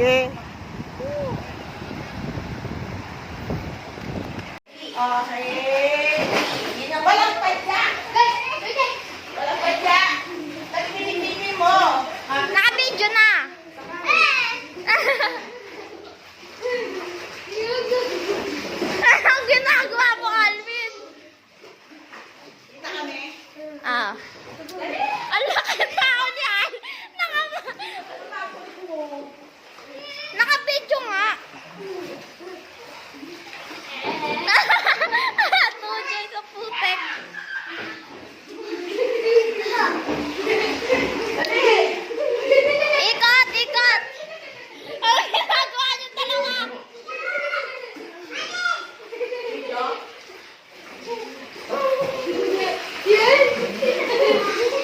Yeah. Okay. Yun ang walang padya. Walang padya. Nagpinipini mo. Naka-video na. Ang ginagawa mo, Alvin. Kita kami. Ah. Ang laki ng tao niyan. Naka-video nga. Tujoy sa putek. Ikot, ikot. Ang ginagawa niyo talaga.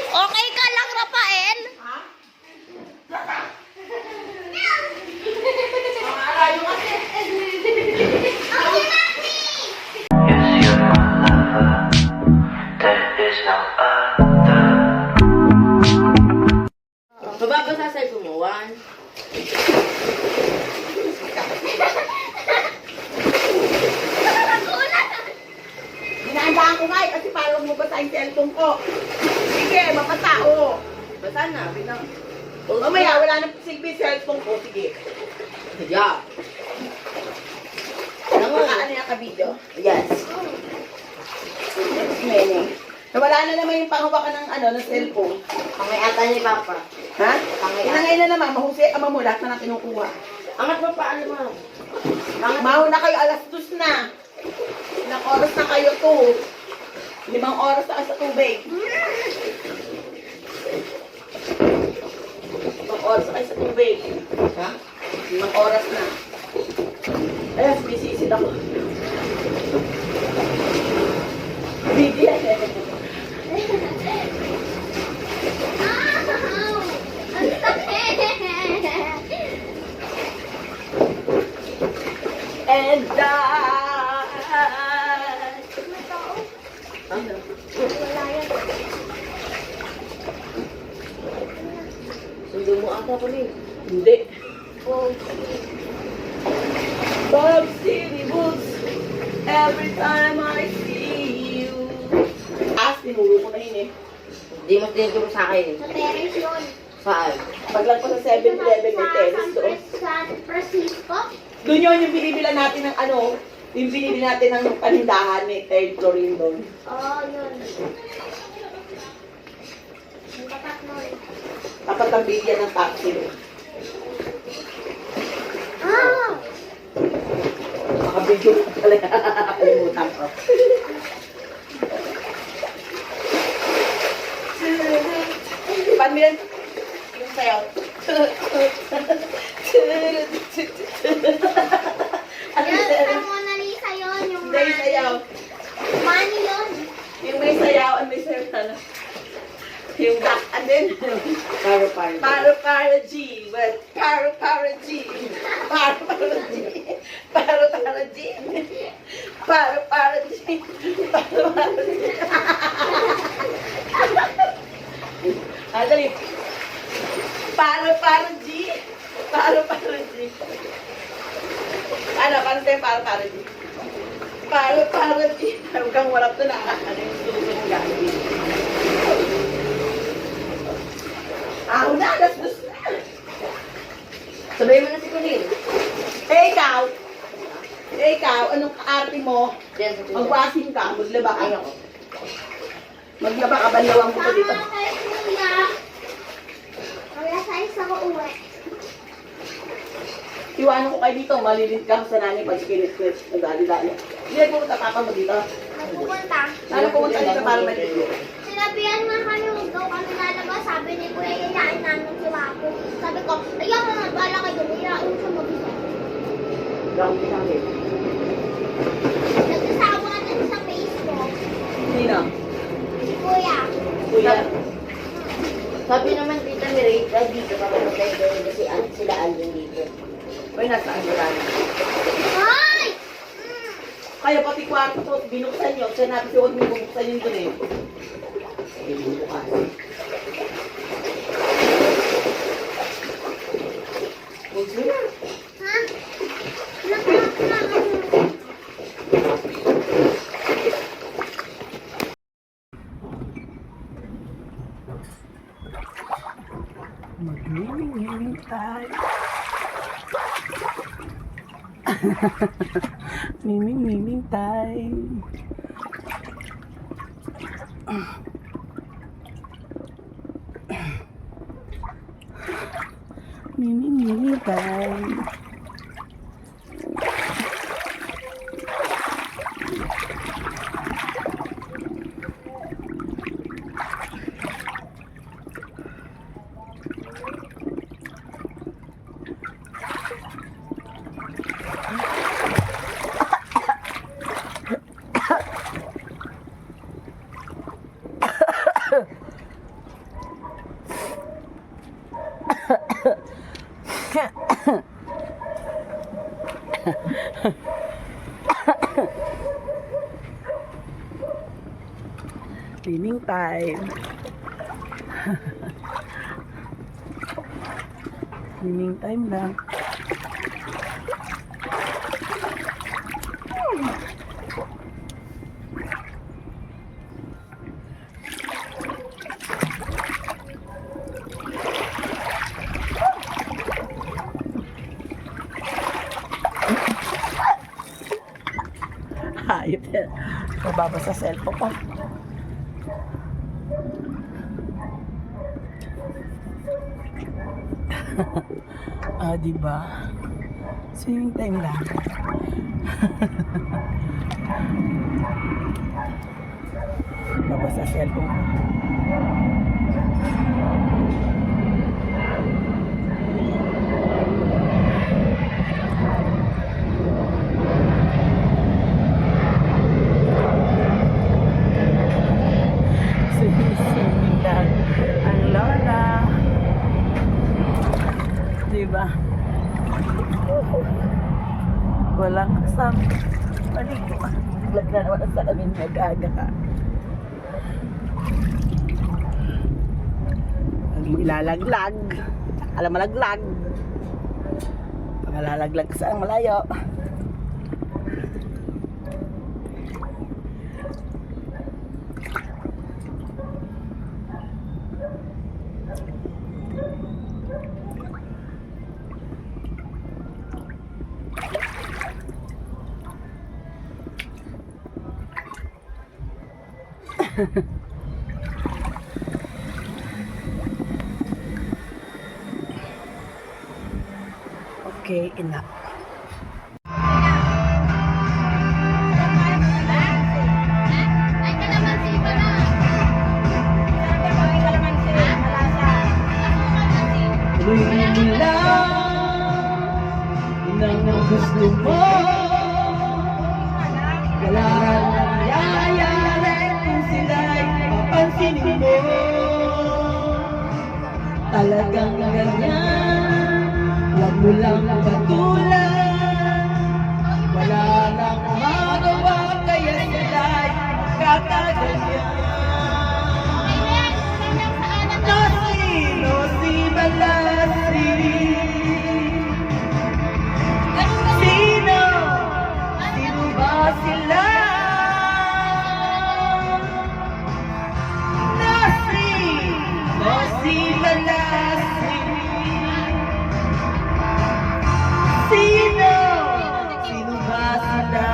Okay ka lang, Rafael? Arayo kasi. Yes, you're my lover. There is no other. Mababasa sa mo, Juan. Hinahandaan ko nga kasi parang mo basa yung cellphone ko. Sige, mapatao. Basa na, bilang. Mamaya, wala na silbi cellphone ko. Sige. Yeah. Ano yung ka-video? Yes. Mene. Nawala na naman yung panghawakan ng ng cellphone. Pangay ata ni Papa. Ha? Pangay Inangay na naman, mahusay ka mo lahat na kinukuha. Angat mo pa, ano mo? Mauna kayo, alas 2 na. Ilang oras na kayo to? 5 oras na kayo sa tubig. 5 oras na kayo sa tubig. Ha? 5 oras na. Ay, sumisisid ako. Bigyan eh. Ang sakit. And Wala yan. Sundo mo ata ko ni. hindi. Oh, Bob City Boots, every time I see you. Tinuro ko na yun eh. Hindi mo tinituro sa akin. sa terrace yun. Saan? Paglag ko sa 7-Eleven may terrace doon. Sa Francisco? Doon yun yung binibilan natin ng yung binibili natin ng panindahan ni third floor yun doon. Oo, yun. Yung tapat mo eh. Dapat ang bigyan ng taxi. Ah! Makabidyo ko talaga. Kalimutan ko. Paano mo yan? Yung sayaw. Yan, ang Mona Lisa yun. Yung Hindi, yung sayaw. money yun. Yung may sayaw, may sayaw na. Yung duck, and then, Paro. para G, but para G, para G, para G, para G, para G. Dali. Para G, para G. Ano, paano tayo para G? Para G. Huwag kang warap na ano yung susunod ng gagawin. Ako na, alas 2 na. Sabay mo na si Colin. Ikaw, anong kaarte mo? Diyan sa tuloy. Magwasin ka, maglaba ka. Ayoko. Maglaba ka, banlawang ko pa dito. Tama kay Kuya. Wala sa isa ko uwi. Iwanan ko kayo dito, malilid ka sa nanay pag kinit-kinit, nagdali-dali. Hindi na pumunta papa mo dito. Nagpupunta. Sana pumunta dito para malilid. Sinabihan nga kami, huwag daw kami lalabas. Sabi ni Kuya, yayain namin si Wapo. Sabi ko, ayaw mo na, bala kayo, yayain siya mag-isa. Ground din kami. Nagsasawa na sa Facebook. Sino? Si Kuya. Kuya. Sabi naman tita ni Ray, dito pa pumunta yung kasi sila Alvin dito. Uy, nasaan mo lang? Ay! Kaya pati kwarto to, binuksan nyo. Sinabi si huwag mo bubuksan yun dun eh. Bukas. Huwag mo na. Magmiming tayo. Miming tayo. Miming tayo. Cleaning time. Cleaning time lang. Hayop yan. Nababa sa cellphone ko. Diba? Swimming time lang. Baba sa cellphone ko. Swimming lang ang lola. Diba? Walang kasama. Maligo. Naglag na naman sa amin nag-aga ka. Ilalaglag. Alam malaglag. Pangalalaglag sa ang malayo. Okay, enough. Ay, kalamansi pa na. Nang gusto mo kailangan yayari kung sila'y papansinin mo. Talagang ganyan, wag mo lang patulan. Wala nang magawa kaya sila'y kakaganyan. No si Balasi. Sino ba sila? No si Balasi. Sino ba sila?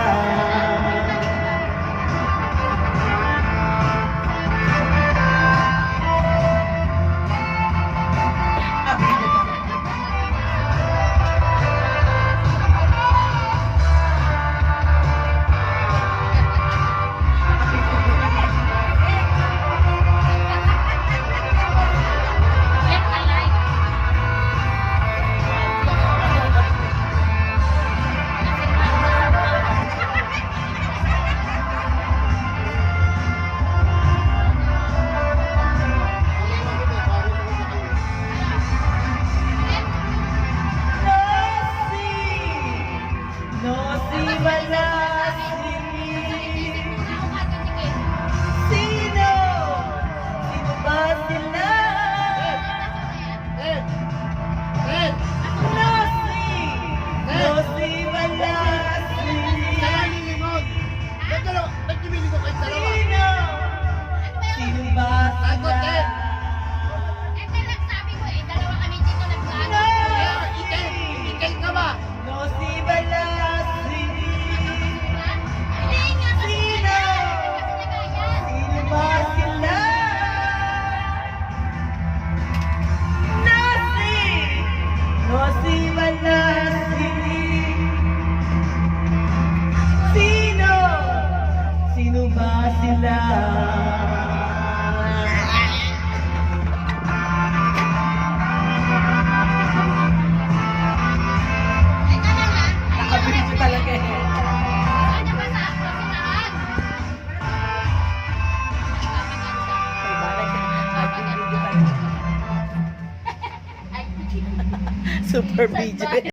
Super BJ.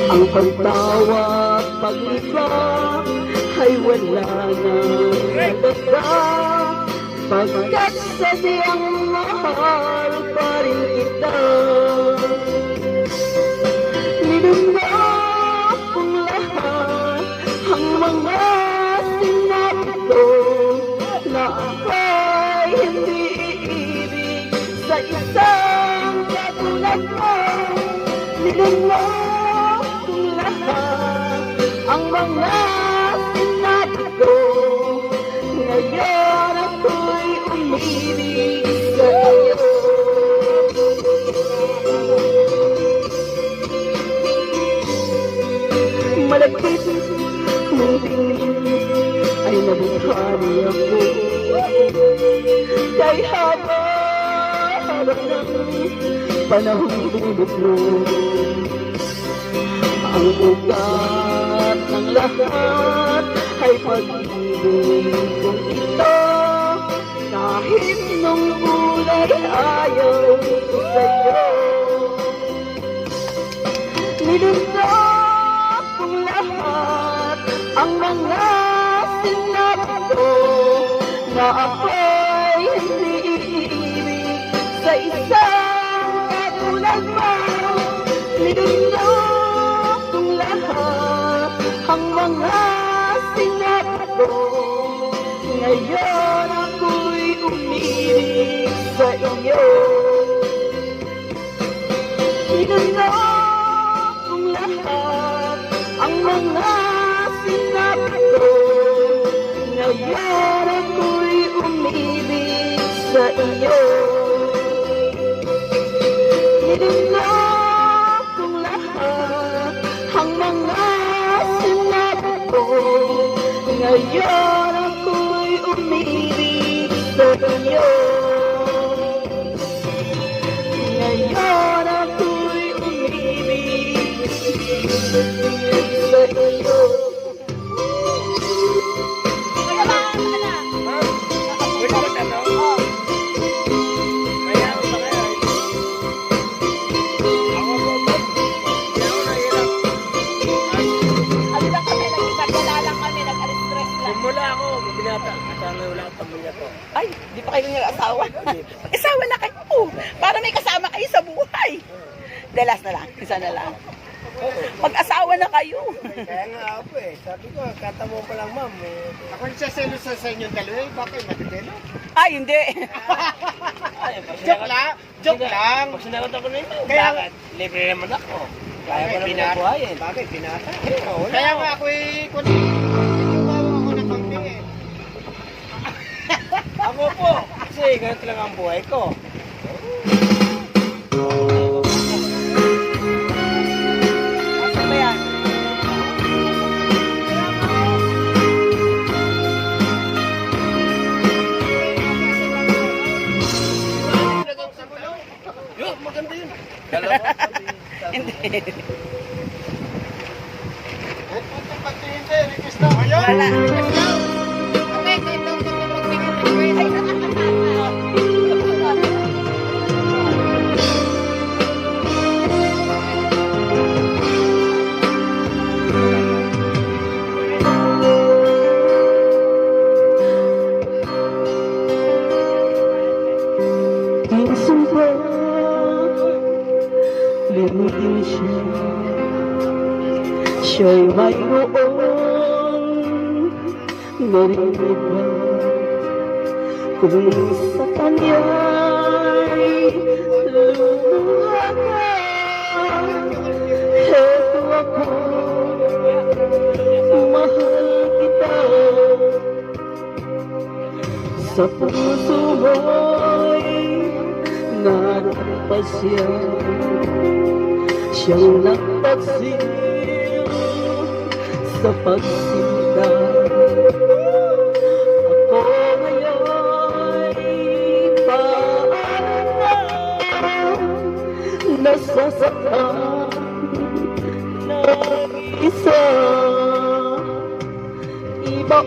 Ang pagtawa at paglipa ay wala nang halaga, pagkat sadyang mahal pa rin kita. Linunok kong lahat ang mga sinabi ko, na ako'y hindi iibig sa isang katulad mo. Linunok kong lahat ang mga sinabi ko, ngayon ako'y umiibig sa iyo. Malapit mong tingin ay nabuhani ako, kay haba-haba ng panahon tulog mo. Ang ugat ng lahat ay pag-ibig kong ito, kahit nung ulay ayaw ko sa'yo. Nilunok kong lahat ang mga sinabi ko, na ako'y hindi iibig sa isang katulad mo. Nilunok kong lahat ang mga sinabi ko, ngayon ako'y umiibig sa iyo. Nilunok kong lahat ang mga sinabi ko, ngayon ako'y umibig sa iyo. Nilunok kong lahat ang mga sinabi ko, ngayon ako'y umibig sa iyo. Ngayon ako'y umibig sa iyo. Mula ako, binata. Kasama wala akong pamilya ko. Ay, di pa kayo nag-asawa. Mag-asawa na kayo. Para may kasama kayo sa buhay. Dalas na lang. Isa na lang. Mag-asawa na kayo. Kaya nga ako sabi ko, katamo pa lang ma'am. Ako nagsaselo sa inyong dalawa, bakit matitelo? Ay, hindi. Joke lang, joke lang. Pag sinagot ako na ito, Kaya- bakit? Libre naman ako. Kaya ko naman buhayin. Bakit binata? Kaya nga ako'y tumawa ako ng konti Ako po. Kasi ganito lang ang buhay ko. Asan ba yan? Yun, maganda yun. Hindi. Punta pagtingin sa'yo, request na. Ayun! Wala. Minsan ba limutin siya, siya'y mayroon narinig ba, kung sa kanya'y lumuha ka. Heto ako, mahal kita, sa puso mo'y naroon pa siya, siyang nagpagsil sa pagsinta. Ako ngayon'y paano na, nasasaktan ng isa. Iba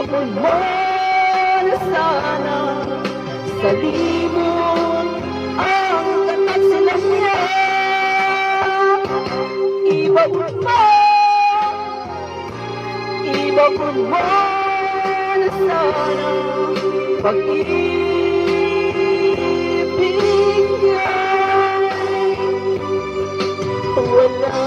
ko man sana sa limong Ibaon mo, ibaon mo na sana pag-ibig niya'y wala na.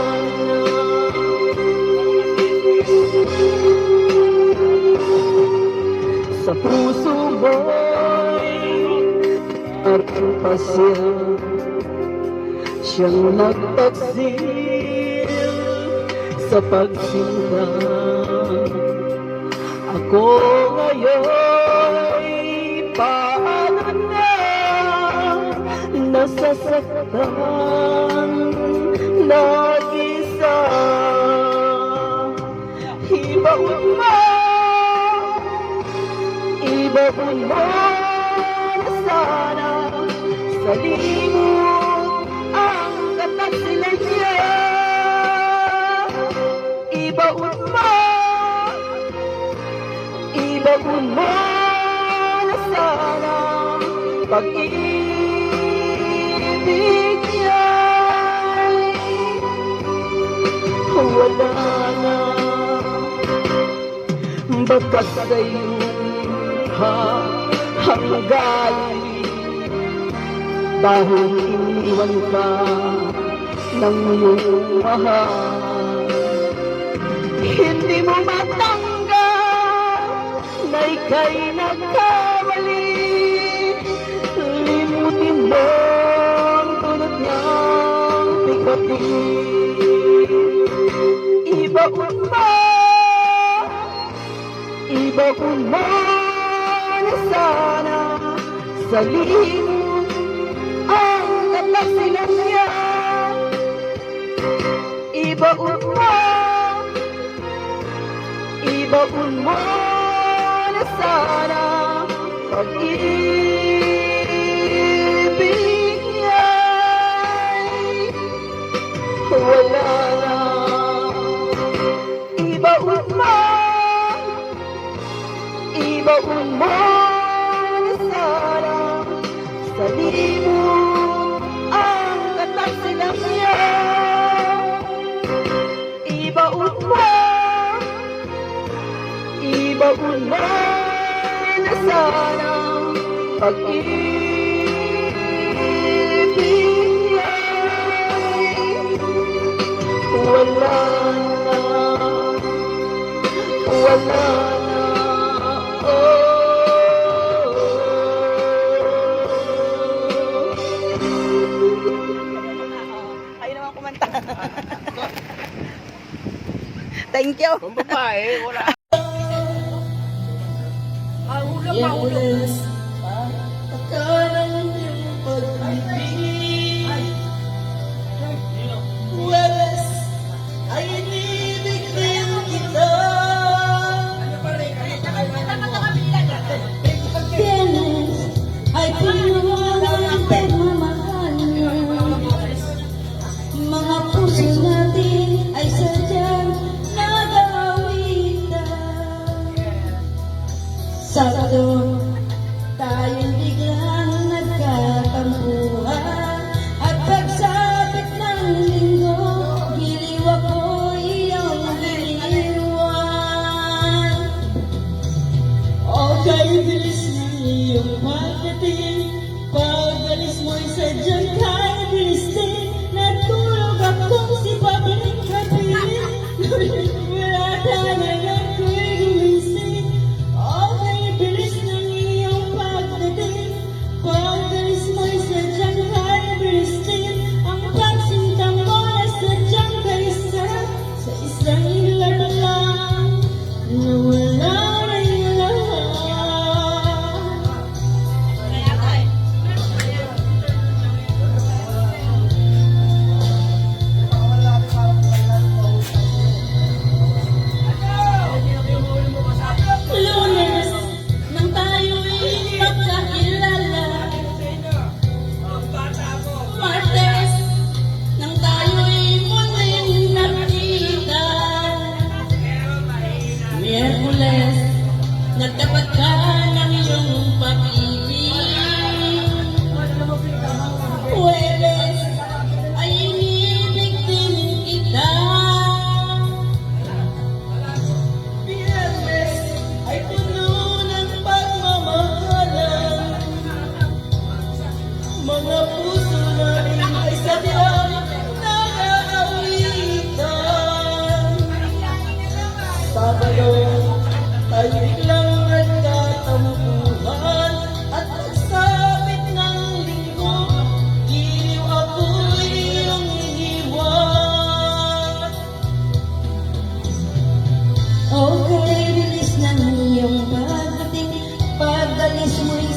Sa puso mo'y parang pasya, siyang nagpagsil sa pagsinta. Ako ngayon'y paano na, nasasaktan, nag-isa. Ibaon mo, ibaon mo na sana sa limot ang katasilan niya. Ibaon mo, ibaon mo na sana pag-ibig niya'y wala na. Bakas sa'yo hanggang dahil iniwan ka ng iyong mahal. Hindi mo matanggap na ika'y nagkamali. Limutin mo ang tulad niyang pikatin. Ibaon mo, ibaon mo na sana sa limot ang katasilan niya. Ibaon mo, ibaon mo na sana pag-ibig niya'y wala na. Ibaon mo, ibaon mo na sana sa limot ang katasilan niya. Ibaon mo, ibaon mo na sana pag-ibig niya'y wala na, wala na. Ayaw naman kumanta. Thank you. Kung babae, wala. Yes, pagkalang iyong pag-ibig. Wales, ay inibig din kita. Dennis, ay pinuha ng pagmamahal mo. Mga puso natin ay sadyang nag-aawitan. Sakto, tayong biglang nagkatampuhan. At pagsapit ng linggo, giliw ako iyong giliwan. Okay, bilis ng iyong pagdating. Pag-alis mo'y sadyang kaya bilis din. Natulog akong si Pabalik Kapilin. Wala talagang ako'y gumising. Okay, bilis ng iyong pagdating. Pag-alis mo'y sadyang kaya bilis din. Ang pagsinta mo na sadyang kaisa sa isang ilan lang na wala na yung lahat. Lunes, nang tayo'y magkakilala. Martes, nang tayo'y muling nakita. Miyerkules, nagtapat ka ng iyong pag-ibig. Huwebes, ay inibig din kita.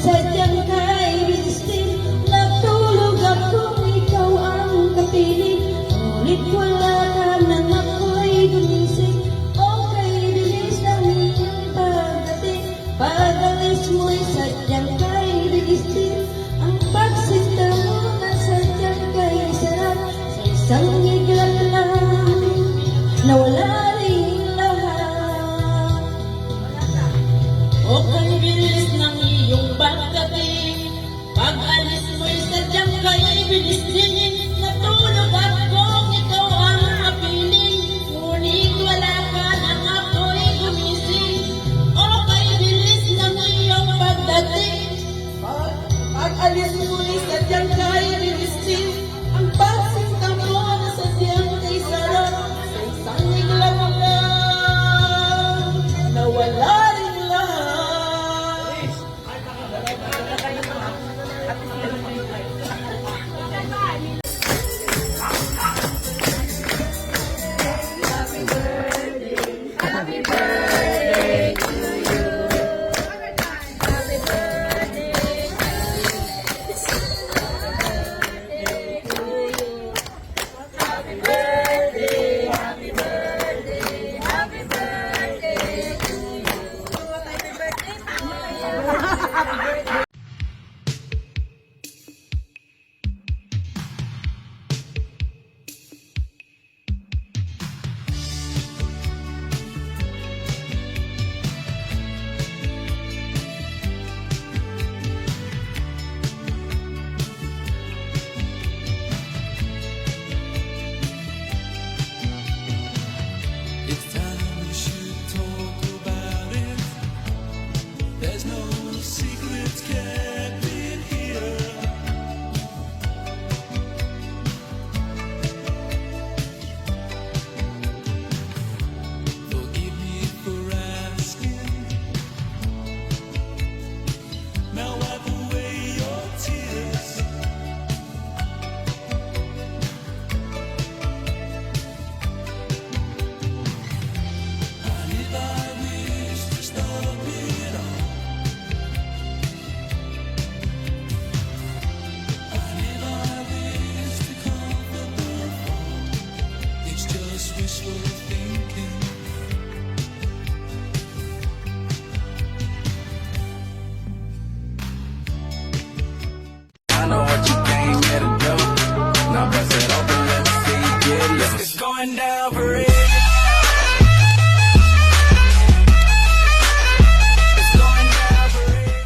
sadyang kay bilistin. Natulog akong ikaw ang kapiling. Ngunit wala ka nang ako'y gumising. O kay bilis ng iyong pagdating. Pag-alis mo'y sadyang kay bilistin. Ang pagsinta mo na sadyang kay sarap. Sa isang iglap lang nawala rin lahat. O kay bilis ng iyong pagdating. Pag-alis mo'y sadyang kay bilis din. Natulog akong ikaw ang kapiling. Ngunit wala ka nang ako'y gumising. O kay bilis ng iyong pagdating. Pag-alis mo'y sadyang kay bilis din. Ang pagsinta mo na sadyang kay sarap. Sa isang iglap lang nawala rin lahat. It's time we should talk about it. There's no secrets kept in here. Forgive me for asking. Now wipe away your tears. And if I wish to stop it all, and if I wish to comfort the fall, it's just wishful thinking. I know what you came here to do. Now bust it open, let's see you get loose. It's going down for real. It's going down for real.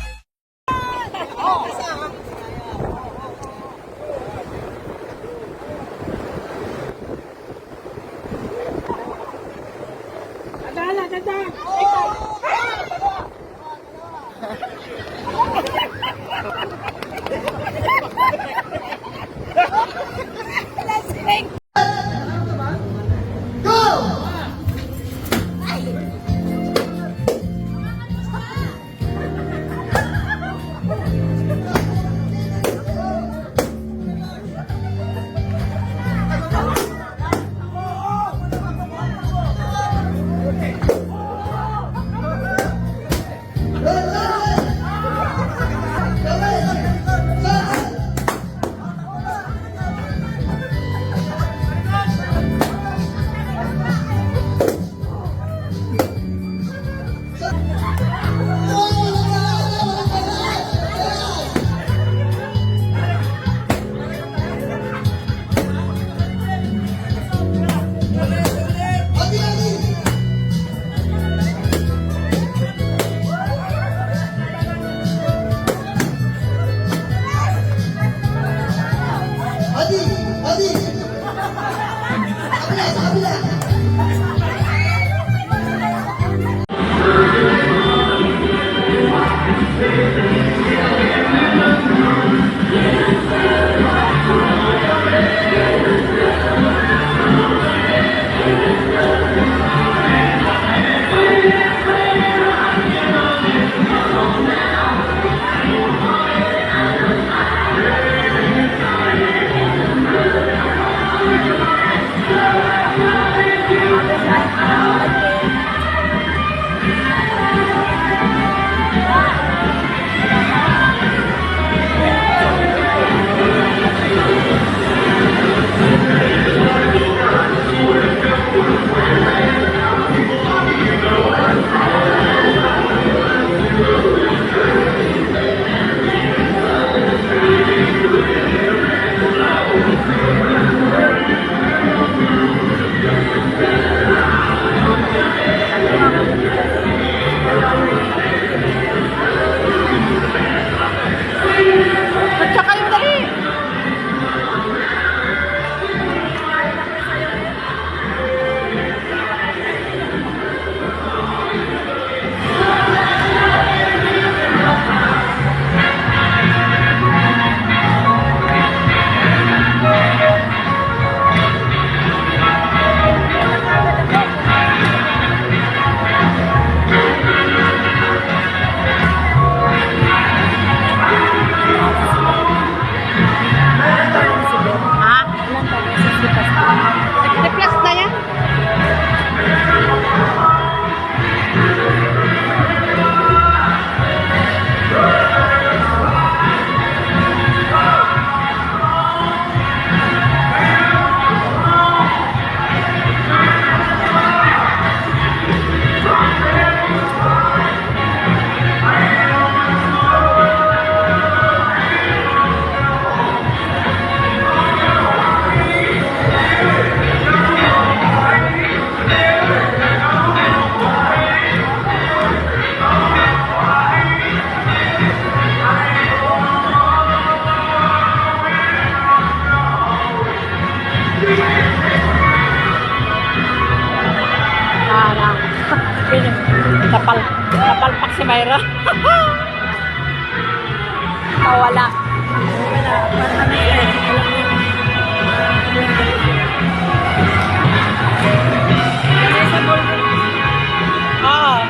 Myra. Nawala. Ah.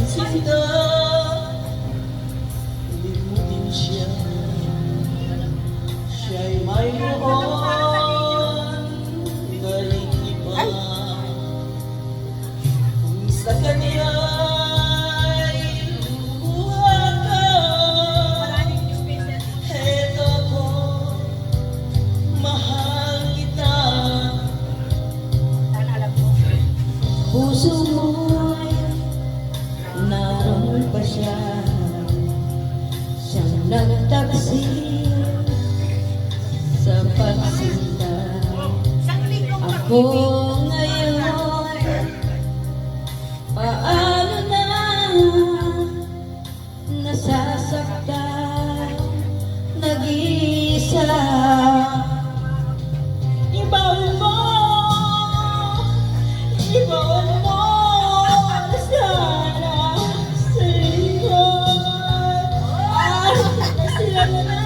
Sisita, limutin siya. Siya'y mayroon galing iba. Kung sa kanya'y lumuha ka, heto ko, mahal kita. Puso mo'y naroon pa siya, siyang nagtaksil sa pagsinta. Ako ngayon, paano na nasasaktan, nag-iisa. Ibaon mo sana sa likod. Sila na na.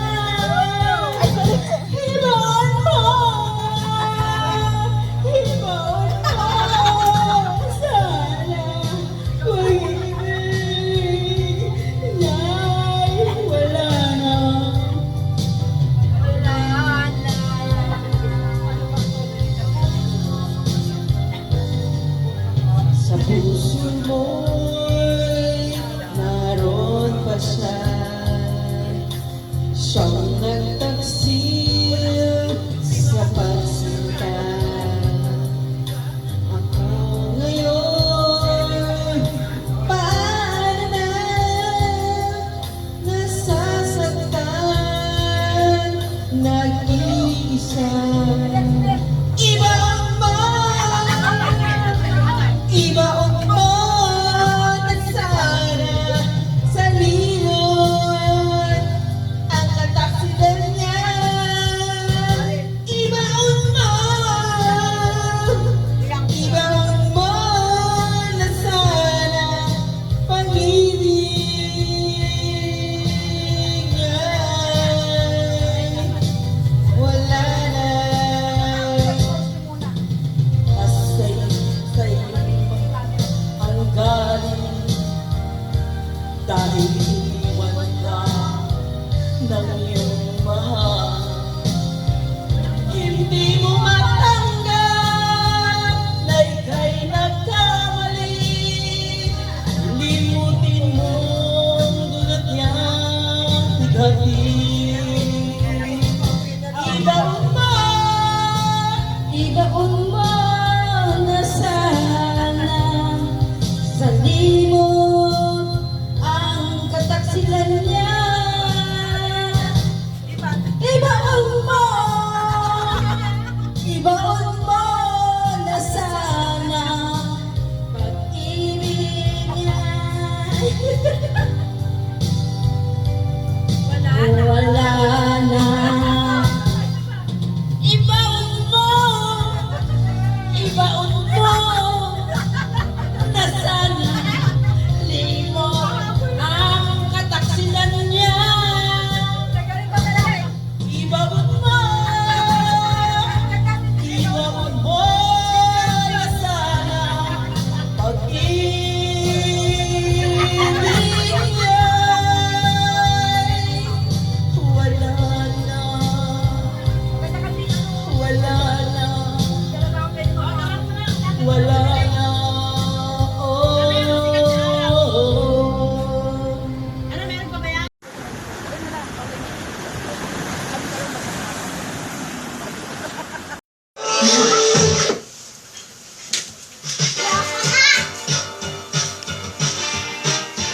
Ibaon mo wala na. Oh, Ano, meron pa ba yan?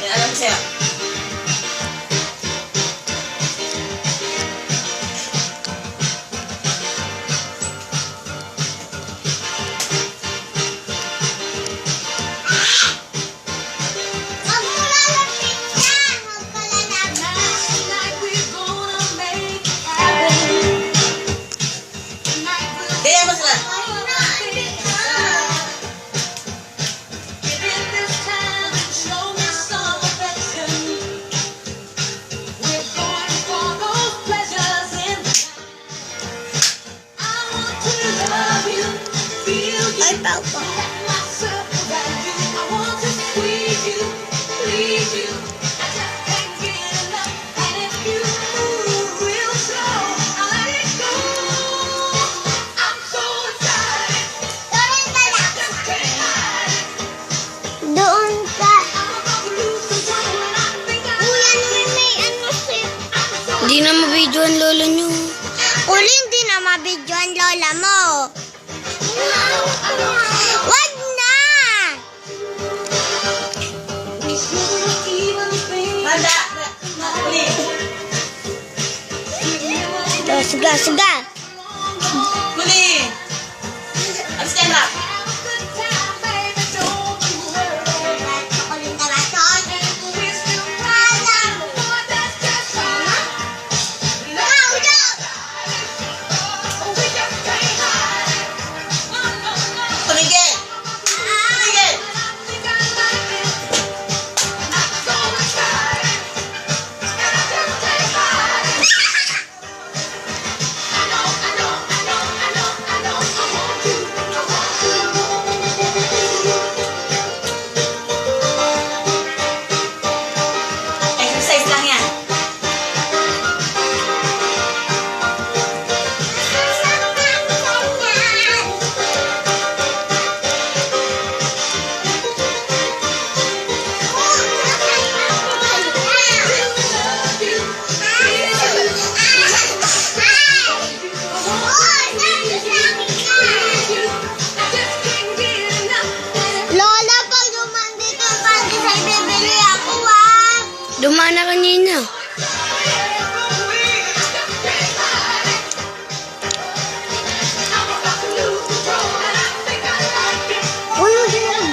May alam siya. Huwag mo lalapit yan! Huwag ka lalapit. Kaya mo sila. Ay, papa. Doon ka. Kuya, may ano siya. Hindi na mabidyo ang lolo nyo. Uli, hindi na mabidyo ang lola mo. Wag na! Handa. Uli. Sige, sige. Uli. Stand up. Tumigil. Tumigil. Exercise lang yan. Lola, pag dumandito ang pandesal, bibili ako, ah. Dumana kanina. Ulo din.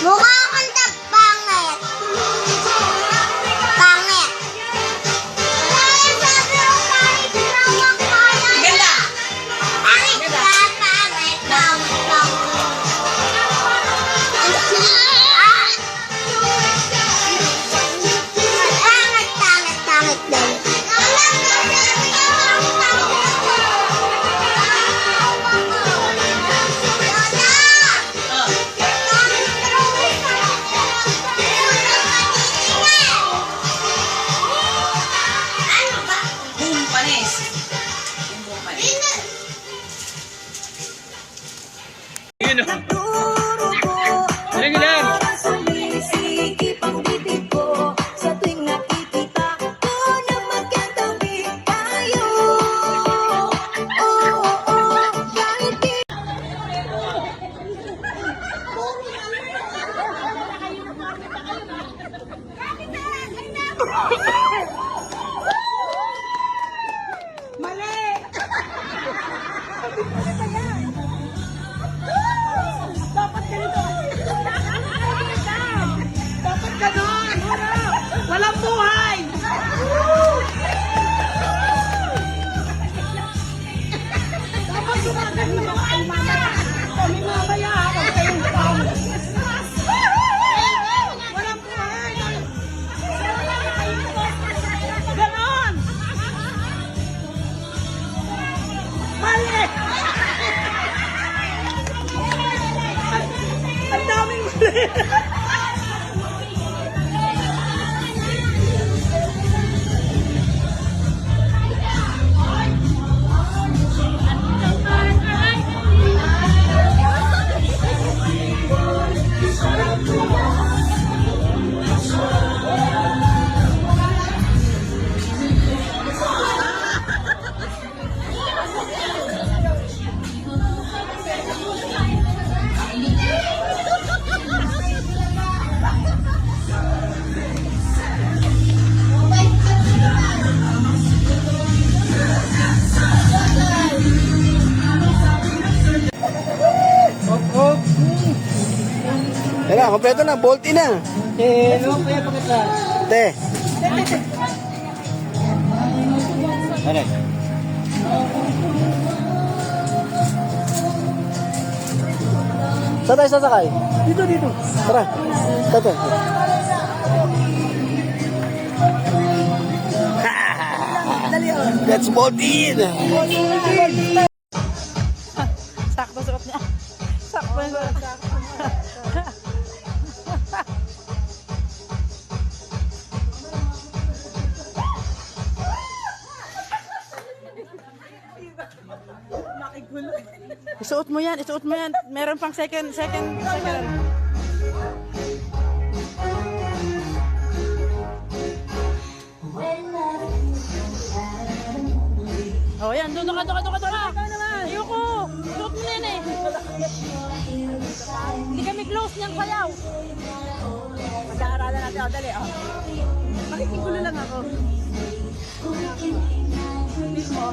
Mukha akong pangit. Pangit. Yan na, kompleto na. Bolt in na. Hello, kuya pakita. Te. Ano? Saan tayo sasakay? Dito, dito. Tara. Tara. Let's bolt in. Sakto suot niya. Sakto yung suot niya. Isuot mo yan, isuot mo yan. Meron pang second. Oh, yan. Doon ka. Ayoko. Isuot mo na yan eh. Hindi kami close niyang sayaw. Mag-aaralan natin. Dali. Makikigulo lang ako. Mismo.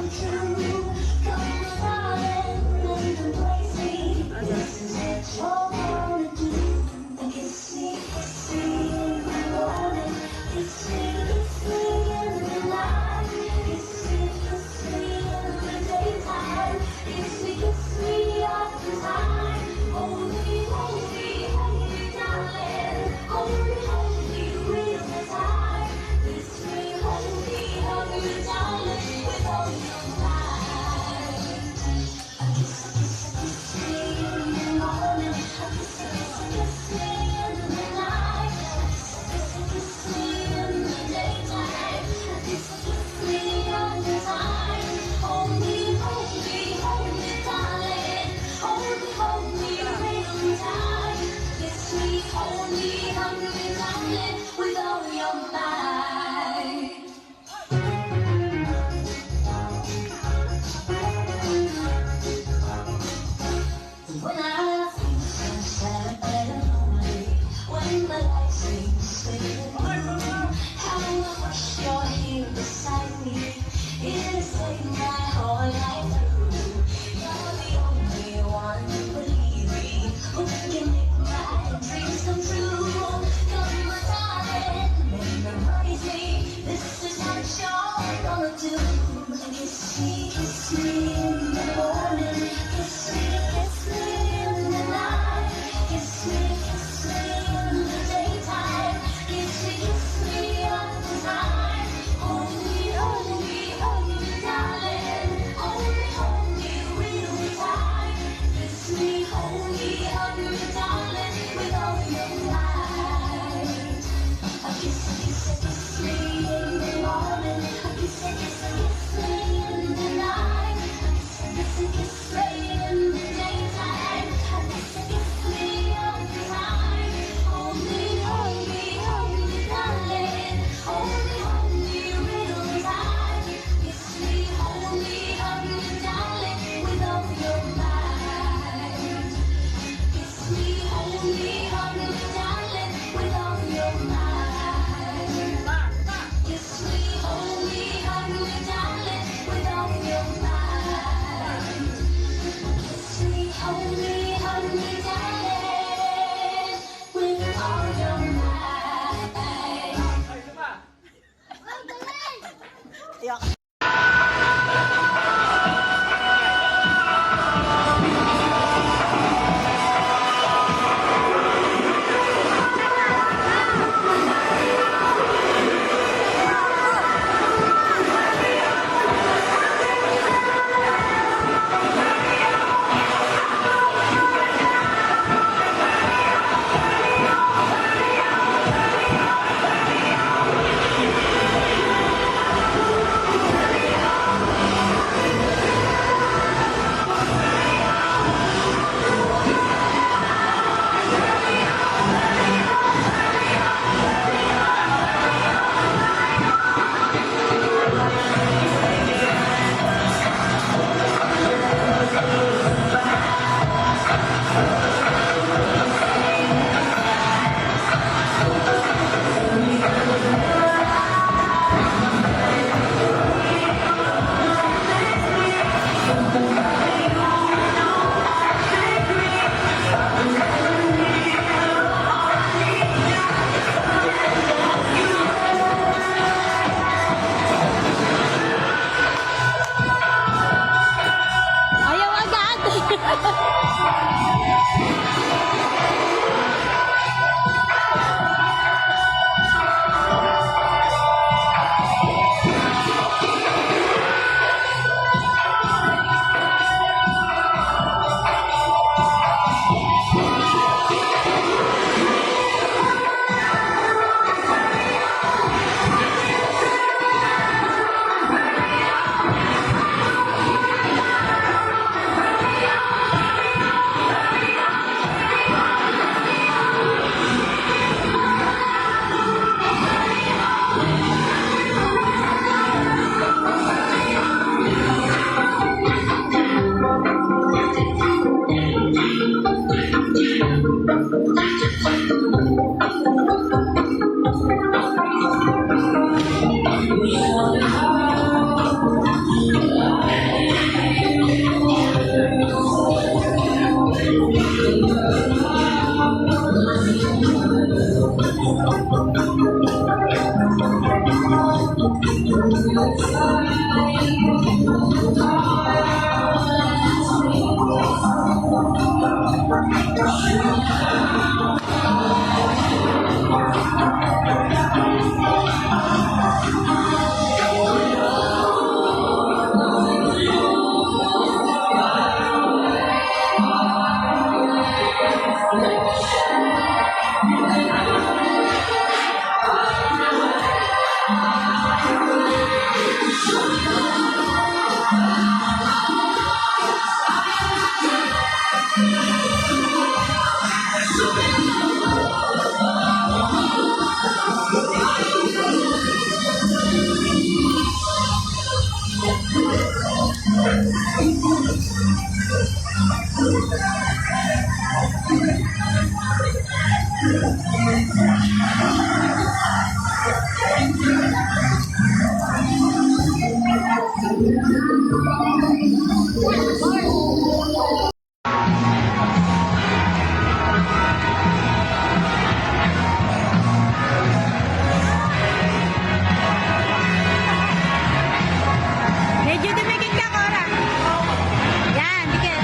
Medyo dumikit ka, Cora. Yan, dikit.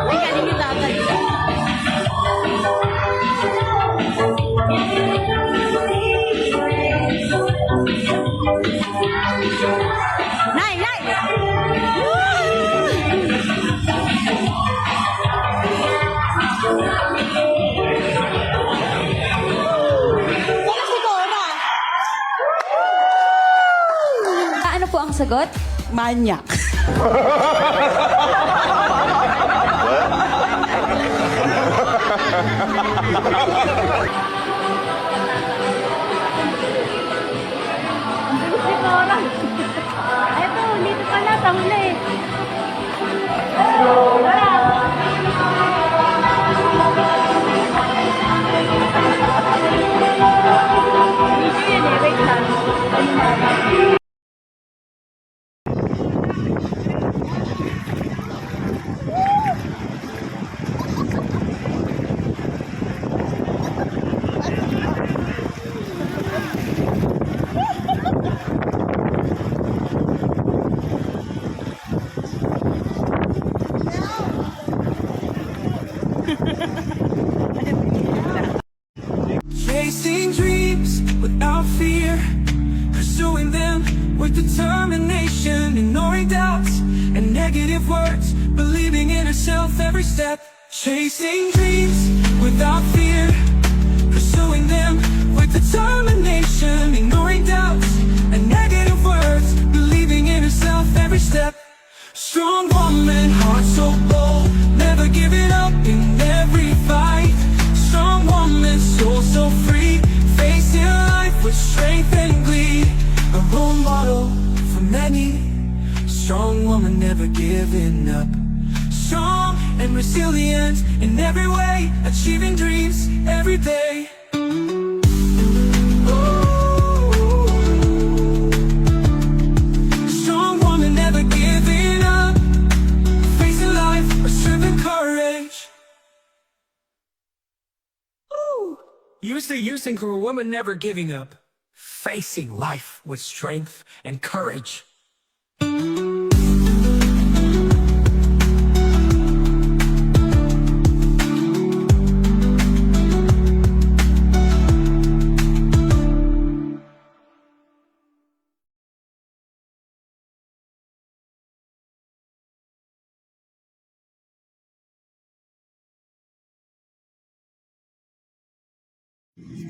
Ang galing ni tatay. Nay! Wala si Cora! Ano po ang sagot? Manyak. Eto, dito pala, tahuli. Chasing dreams without fear, pursuing them with determination, ignoring doubts and negative words, believing in herself every step. Chasing dreams without fear, pursuing them with determination, ignoring doubts and negative words, believing in herself every step. Strong woman, heart so bold, never giving up in every fight. Strong woman, soul so free, facing life with strength and glee. A role model for many. Strong woman, never giving up. Strong and resilient in every way, achieving dreams every day. Strong woman, never giving up, facing life with strength and courage. Use the using for a woman never giving up, facing life with strength and courage.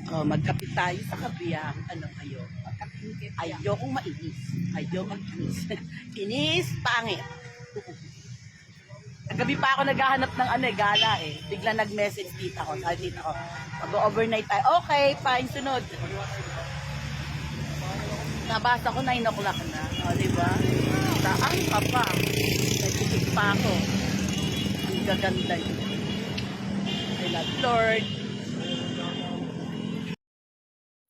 Oh, magkapit tayo sa kabihang ano kayo. Ayokong mainis. Ayokong inis. Inis, pangit. Gabi pa ako naghahanap ng gala eh. Bigla nag-message tita ko. Sabi tita ko, mag-overnight tayo. Okay, fine, sunod. Nabasa ko 9 o'clock na. O, diba? Saan ka pa? Nagkikik pa ako. Ang gaganda yun. I love Lord.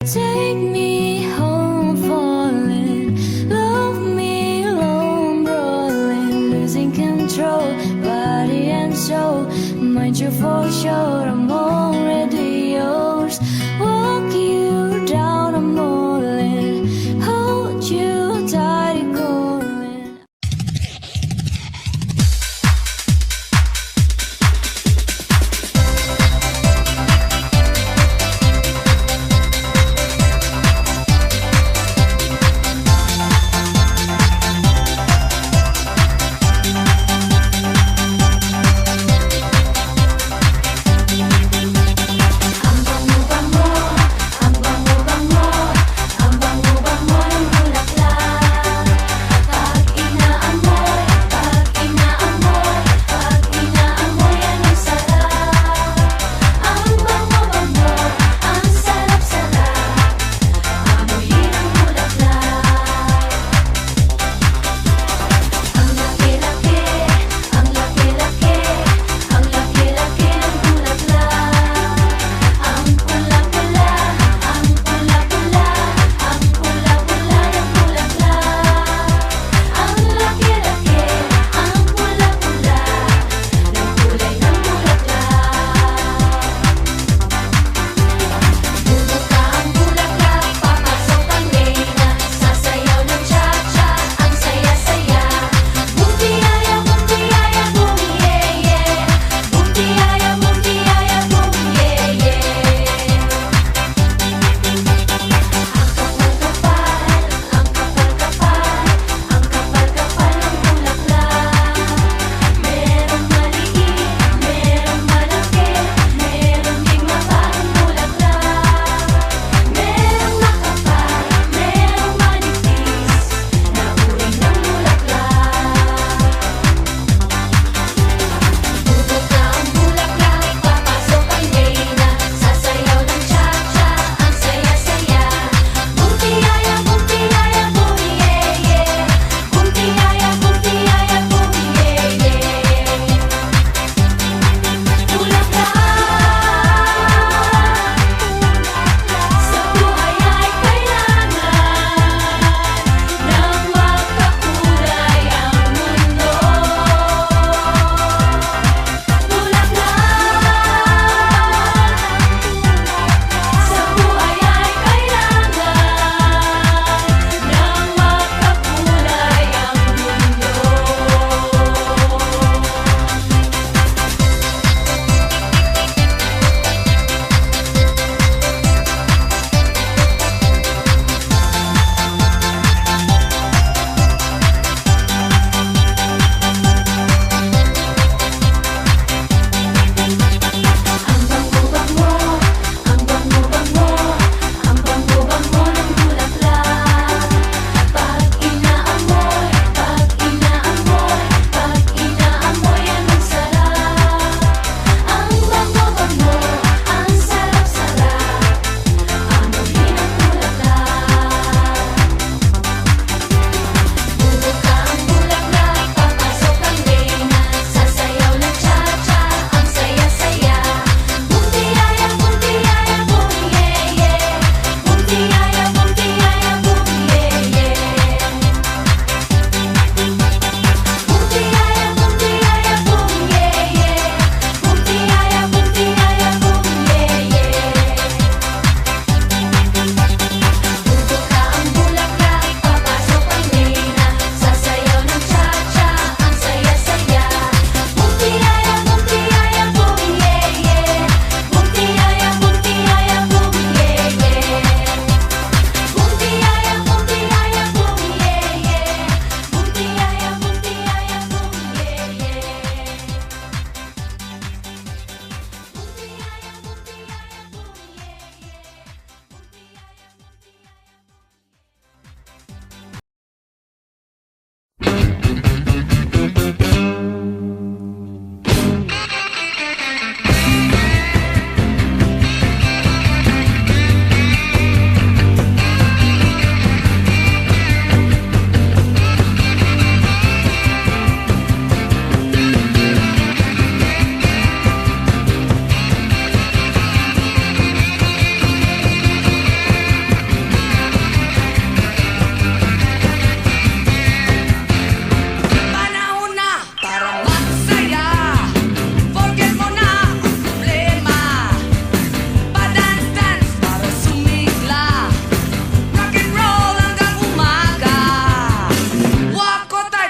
Take me home, falling. Love me alone, brawling, losing control, body and soul. Mind you for sure, I'm already yours. Walk you down, I'm all in. Hold you tight, going.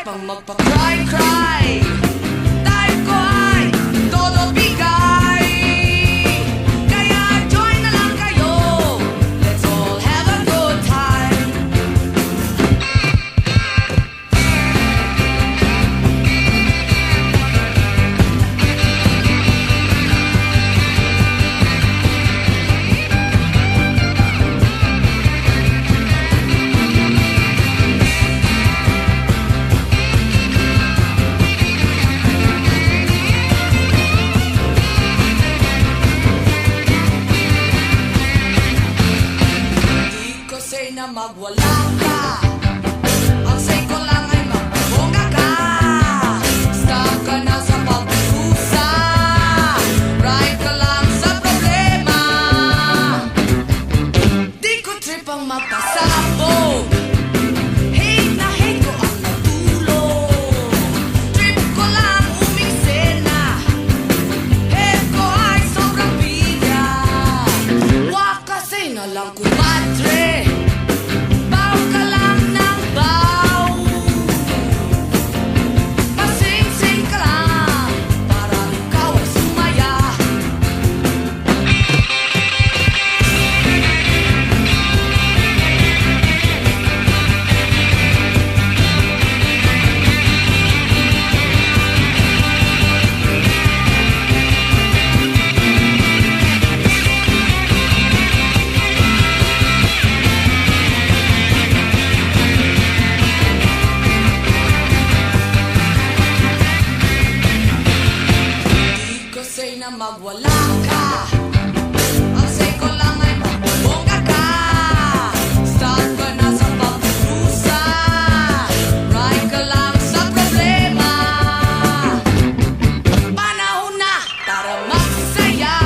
pang magpa-cry-cry. Type ko ay todo bigay. Kaya join na lang kayo. Let's all have a good time. Di ko say na magwala ka. Ang say ko lang ay magbongga ka. Stop ka na sa pagkusa. Right ka lang sa problema. Di ko trip ang magpasabog. Hate na hate ko ang natulog. Trip ko lang umiksena. Head ko ay sobrang bigat. Wag kasi na lang kumadre. Baw ka lang ng baw. Pasing-sing ka lang. Parang ikaw ay sumaya. Di ko say na magwala ka. Ang say ko lang ay magbongga ka. Stop ka na sa pagkusa. Right ka lang sa problema. Panahon na para magsaya.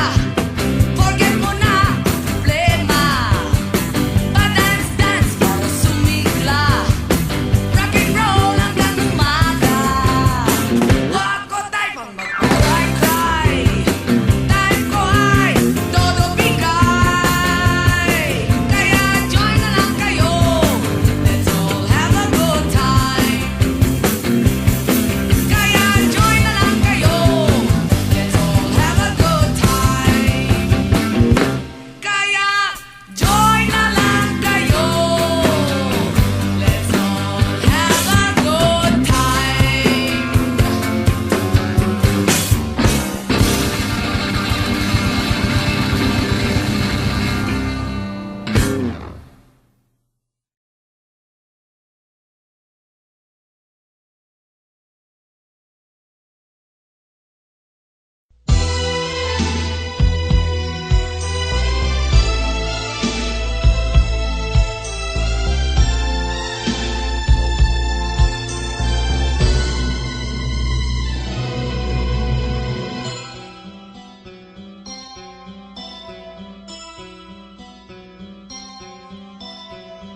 Forget mo na problema. Pa-dance-dance para sumigla. Rock and roll hanggang umaga. Wag ko tayo pang magpa-cry-cry. Type ko ay todo bigay. Kaya join na lang kayo. Let's all have a good time. Kaya join na lang kayo. Let's all have a good time. Kaya join na lang kayo. Let's all have a good time.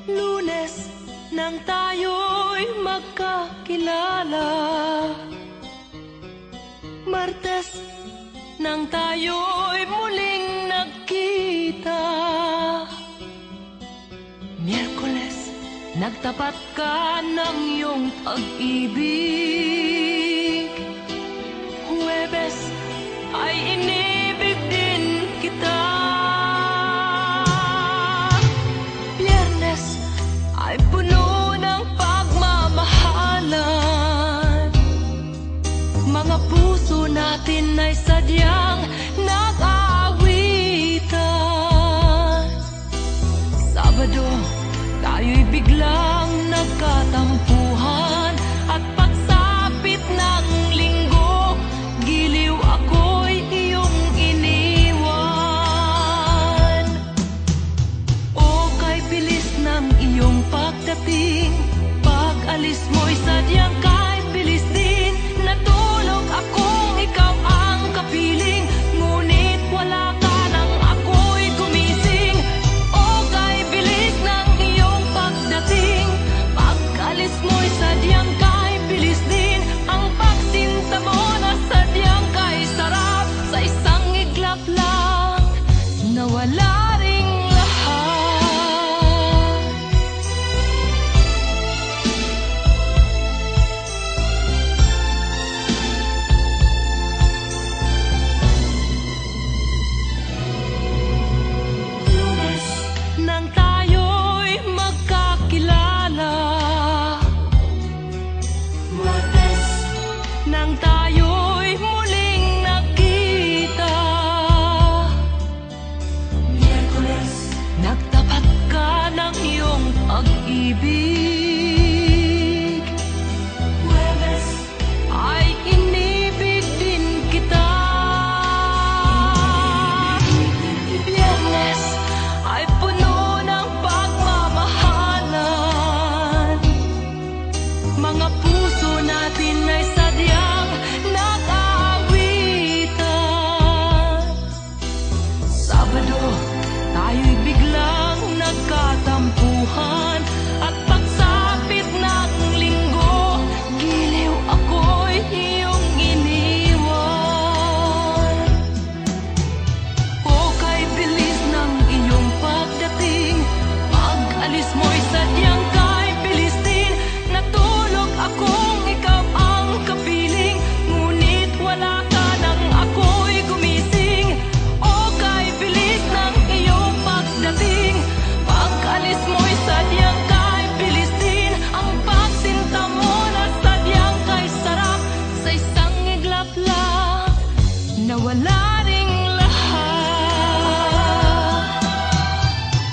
Lunes nang tayo'y magkakilala. Martes nang tayo'y muling nagkita. Miyerkules, nagtapat ka ng iyong pag-ibig. Huwebes ay inibig din kita. Biyernes ay puno ng pagmamahalan. Mga puso natin ay sadyang nag-aawitan. Sabado, tayo'y biglang nagkatampuhan. At pagsapit ng linggo, giliw ako'y iyong iniwan. O kay bilis ng iyong pagdating, pag-alis mo'y sadyang kay bilis din. Natulog akong ikaw ang kapiling. mga puso natin ay sadyang nag-aawitan. Sabado, tayo'y biglang nagkatampuhan, at pagsapit ng linggo, giliw ako'y iyong iniwan. O kay bilis ng iyong pagdating, pag-alis mo'y sadyang kay bilis din. Natulog akong ikaw ang kapiling, ngunit wala ka nang ako'y gumising. O kay bilis ng iyong pagdating, pag-alis mo'y sadyang kay bilis din. Ang pagsinta mo na sadyang kay sarap, sa isang iglap lang nawala ring lahat.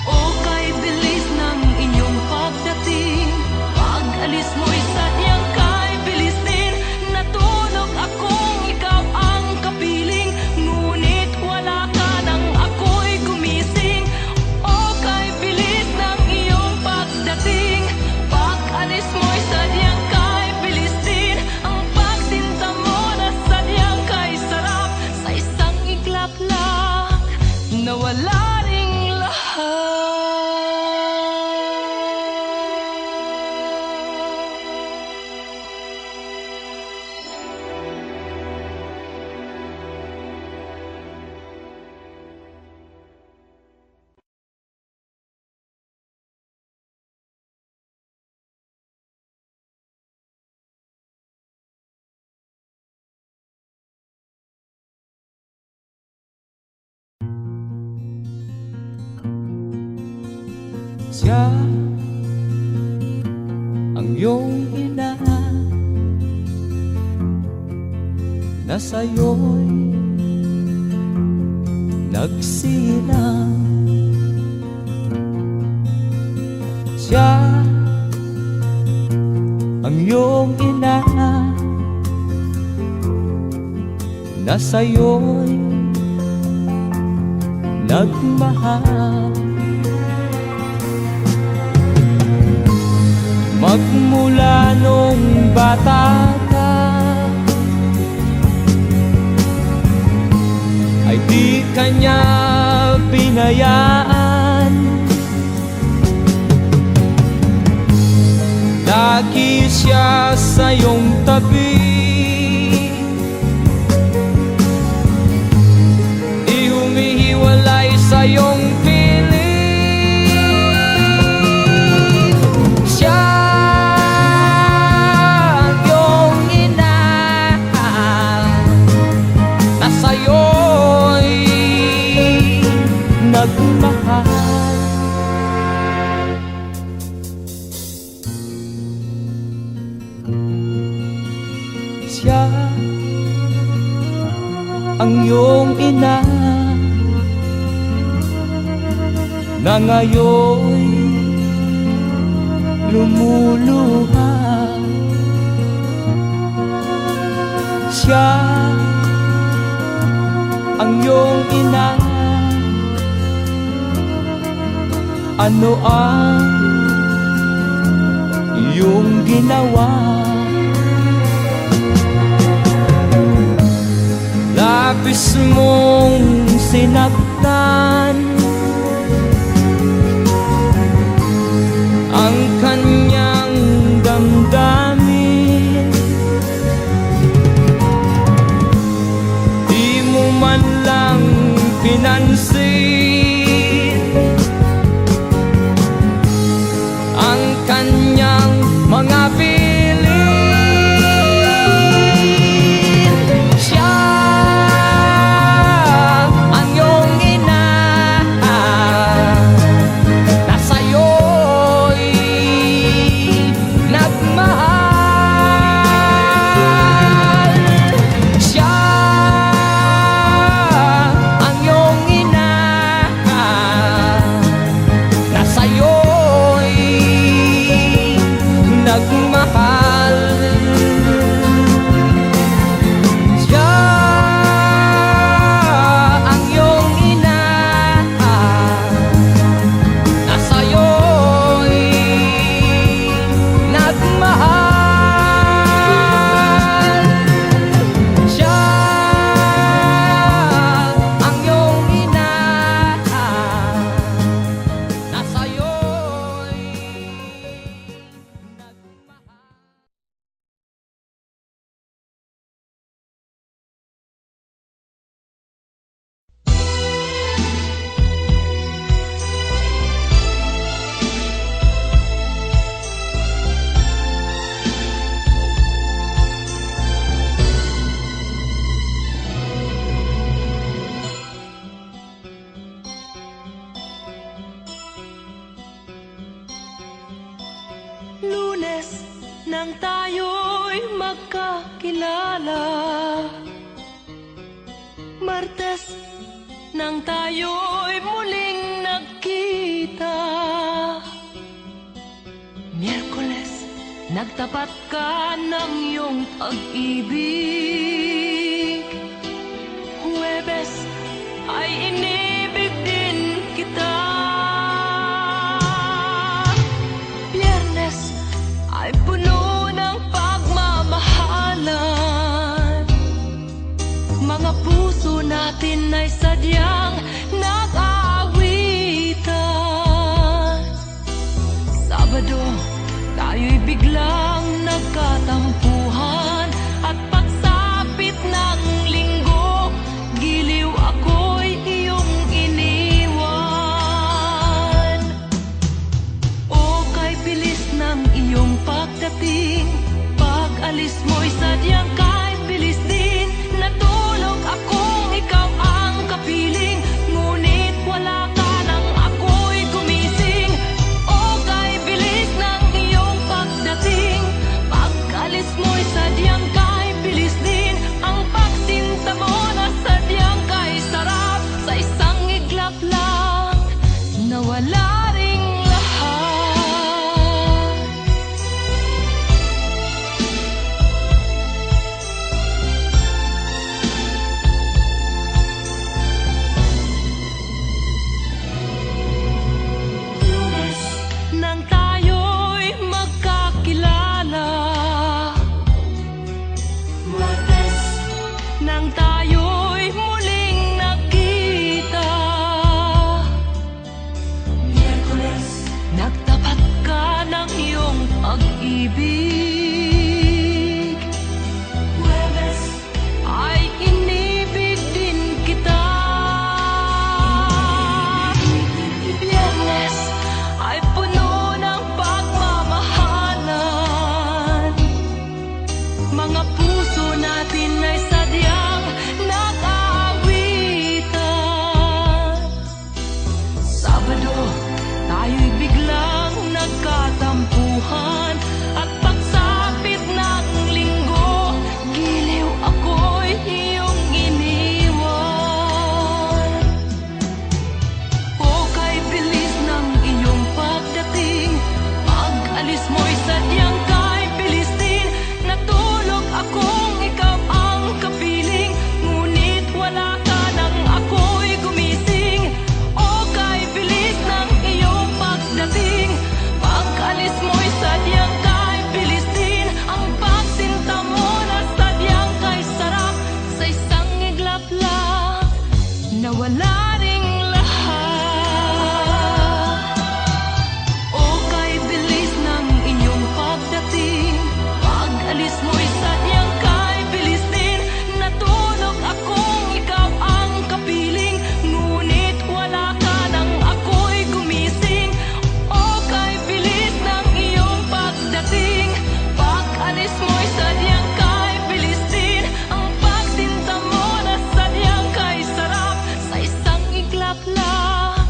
O kay bilis ng inyong pagdating, pag-alis mo'y sadyang kay bilis din. Natulog akong ikaw ang kapiling, ngunit wala ka nang ako'y gumising. O kay bilis ng iyong pagdating, pag-alis mo'y sadyang kay bilis din. Ang pagsinta mo na sadyang kay sarap, sa isang iglap lang nawala ring lahat. Siya ang iyong ina na sa'yo'y nagsilang. Siya ang iyong ina na sa'yo'y nagmahal. Magmula nung bata ka ay di kanya binayaan. Lagi siya sa iyong tabi, di humihiwalay sa iyong piling. Siya sa'yo'y nagmahal. Siya ang iyong ina na ngayon'y lumuluha. Siya ang iyong ina, ano ang iyong ginawa? Labis mong sinaktan ang kanyang damdamin. Di mo man lang pinansin ang kanyang mga piling. Siya ang iyong ina nagkakilala. Martes nang tayo'y muling nagkita. Miyerkules, nagtapat ka ng iyong pag-ibig. Huwebes, ay inibig din kita. Biyernes, ay puno ng pagmamahalan. Mga puso natin ay sadyang nag-aawitan. Sabado, tayo'y biglang nagkatampuhan. At pagsapit ng linggo, giliw ako'y iyong iniwan. O kay bilis ng iyong pagdating, pag-alis mo'y sadyang kay bilis din. Natulog akong ikaw ang kapiling, ngunit wala ka nang ako'y gumising. O kay bilis ng iyong pagdating, pag-alis mo'y sadyang kay bilis din. Ang pagsinta mo na sadyang kay sarap, sa isang iglap lang nawala ring lahat. Lunes nang tayo'y magkakilala. Martes nang tayo'y muling nagkita. Miyerkules, nagtapat ka ng iyong pag-ibig. Huwebes, ay inibig din kita. Biyernes, ay puno ng pagmamahalan. Mga puso natin ay sadyang nag-aawitan. Sabado, tayo'y biglang nagkatampuhan. At pagsapit ng linggo, giliw ako'y iyong iniwan. O kay bilis ng iyong pagdating, pag-alis mo'y sadyang kay bilis din. Natulog akong ikaw ang kapiling, ngunit wala ka nang ako'y gumising. O kay bilis ng iyong pagdating, pag-alis mo'y sadyang kay bilis din. Ang pagsinta mo na sadyang kay sarap, sa isang iglap lang nawala ring lahat. O kay bilis ng iyong pagdating, pag-alis mo'y sadyang kay bilis din. Natulog akong ikaw ang kapiling, ngunit wala ka nang ako'y gumising. O kay bilis ng iyong pagdating, pag-alis mo'y sadyang kay bilis din. Ang pagsinta mo na sadyang kay sarap, sa isang iglap lang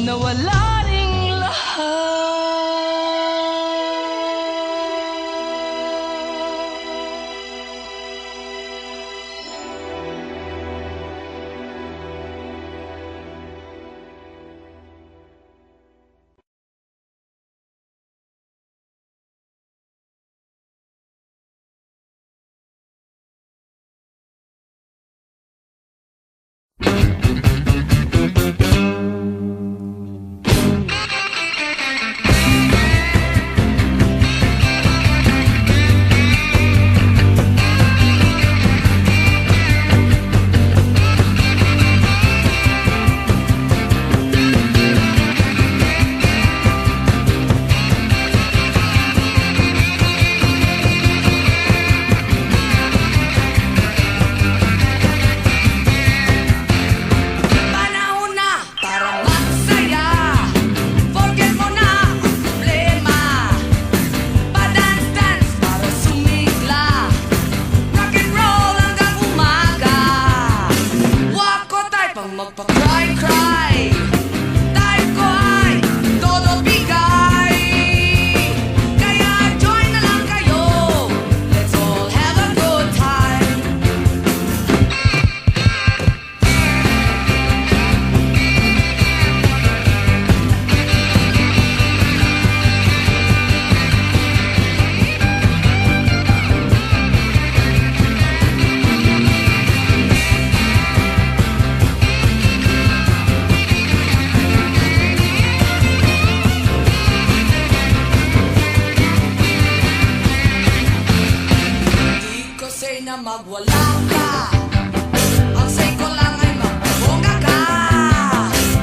nawala na magwala ka. Ang say ko lang ay magbongga ka.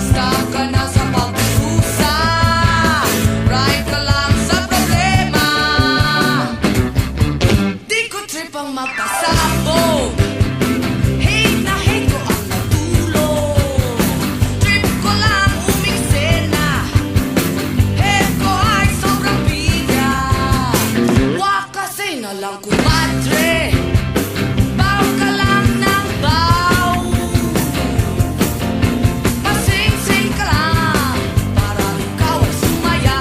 Stop ka na sa pagkusa. Right ka lang sa problema. Di ko trip ang magpasabog. Hate na hate ko ang natulog. Trip ko lang umiksena. Head ko ay sobrang bigat. Wag kasi na lang kumadre. Baw ka lang ng baw. Pasing-sing ka lang para ikaw ay sumaya.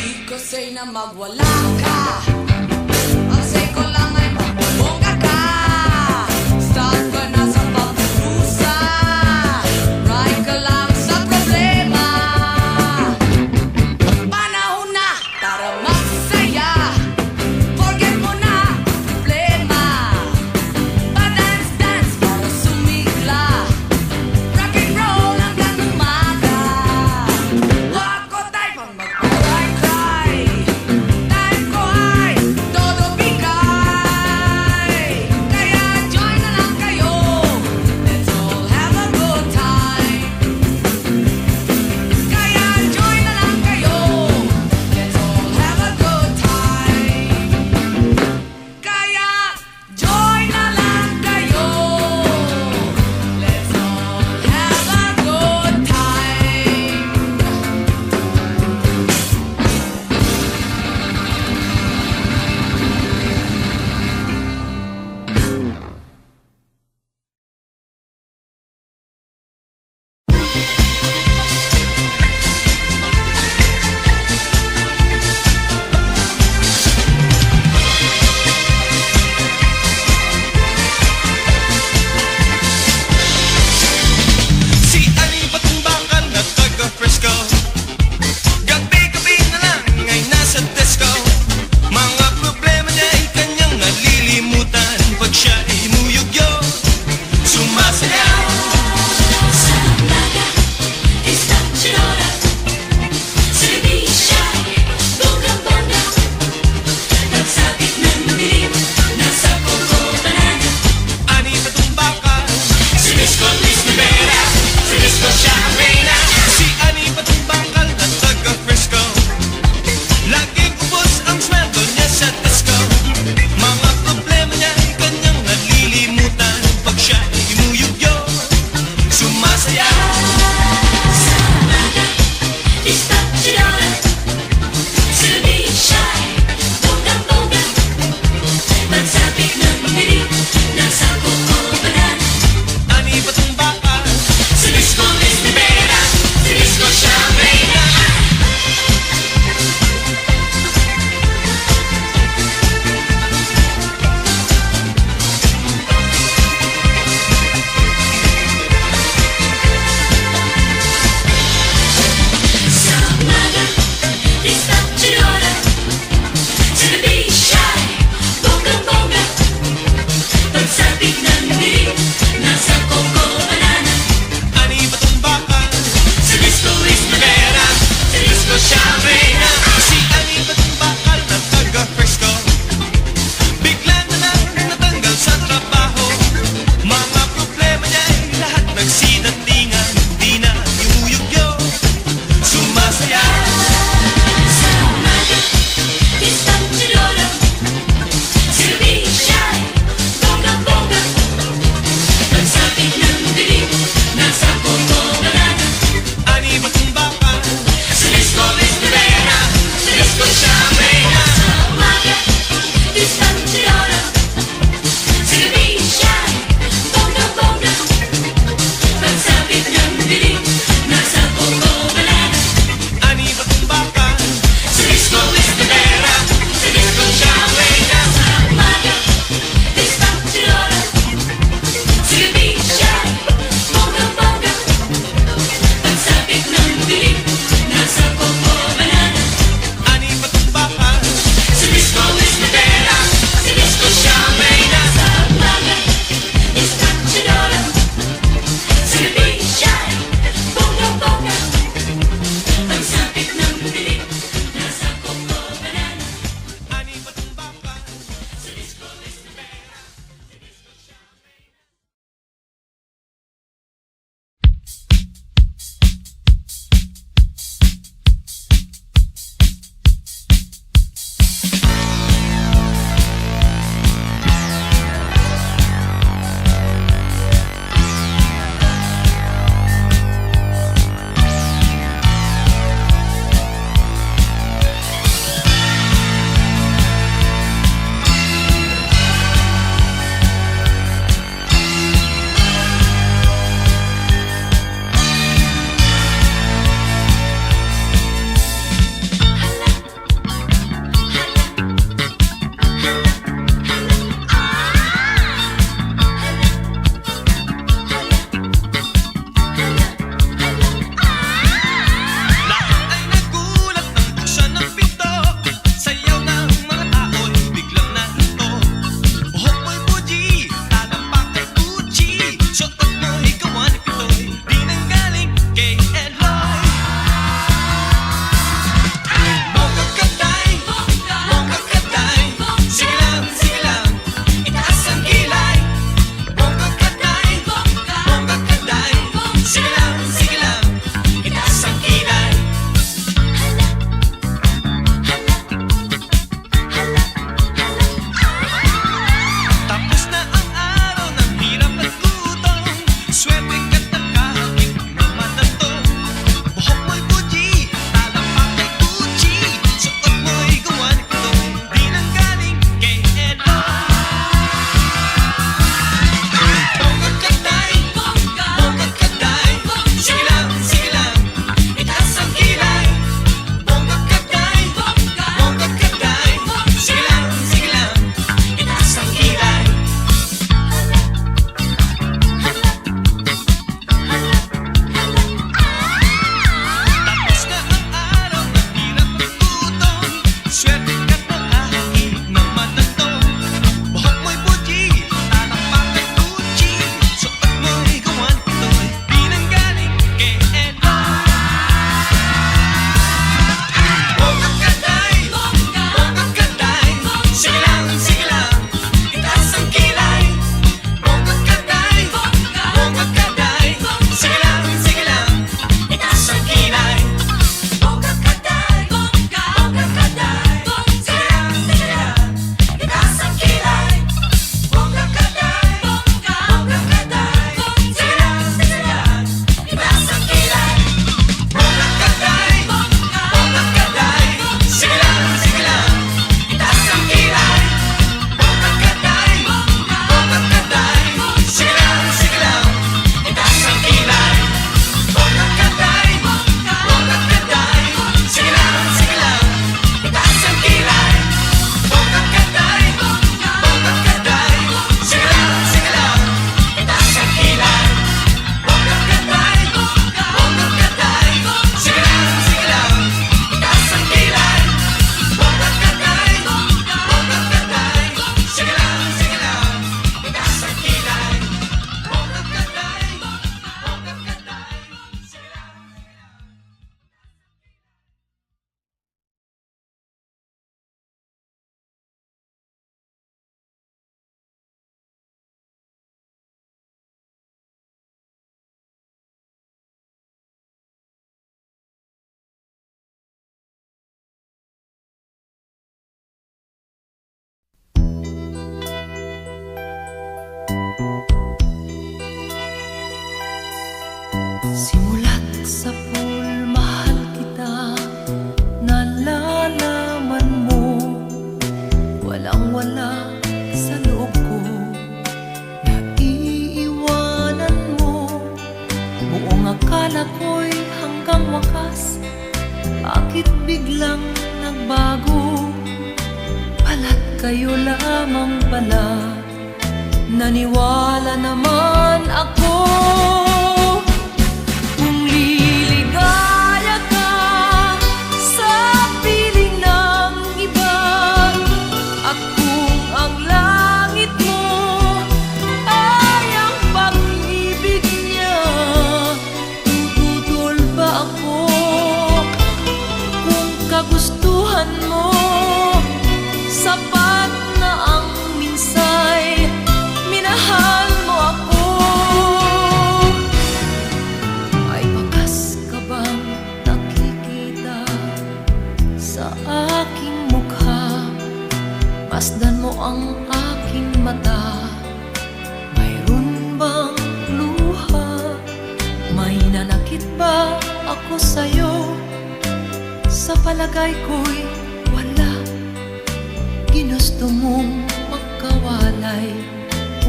Di ko say na magwala ka. Ang say ko lang ay magbongga ka. Stop ka na sa pagkusa. Right ka lang sa problema. Panahon na para magsaya. Forget mo na problema. Pa-dance-dance para sumigla. Rock and roll hanggang umaga. Wag ko tayo pang magpa-cry-cry. Time ko ay todo bigay. Kaya join na lang kayo. Let's all have a good time. Kaya join na lang kayo. Let's all have a good time. Kaya join na lang kayo. Let's all have a good time. Si Ali Batumbakan na taga-Fresco. Gabi-gabi na lang ay nasa disco. Mga problema niya ay kanyang nalilimutan pag siya ay Simulat sa pool, mahal kita, nalalaman mo, walang-wala sa loob ko, naiiwanan mo. Buong akala ko'y hanggang wakas, bakit biglang nagbago? Pala't kayo lamang pala, naniwala naman ako. Kung liligaya ka sa piling ng iba, at kung ang langit mo ay ang pag-ibig niya, tututol ba ako? Kung kagustuhan mo, sapat na ang minsay, minahal mo ako. Ay bakas ka bang nakikita sa aking mukha? Masdan mo ang aking mata, mayroon bang luha? May nanakit ba ako sa'yo? Sa palagay ko'y wala. Ginusto mong magkawalay,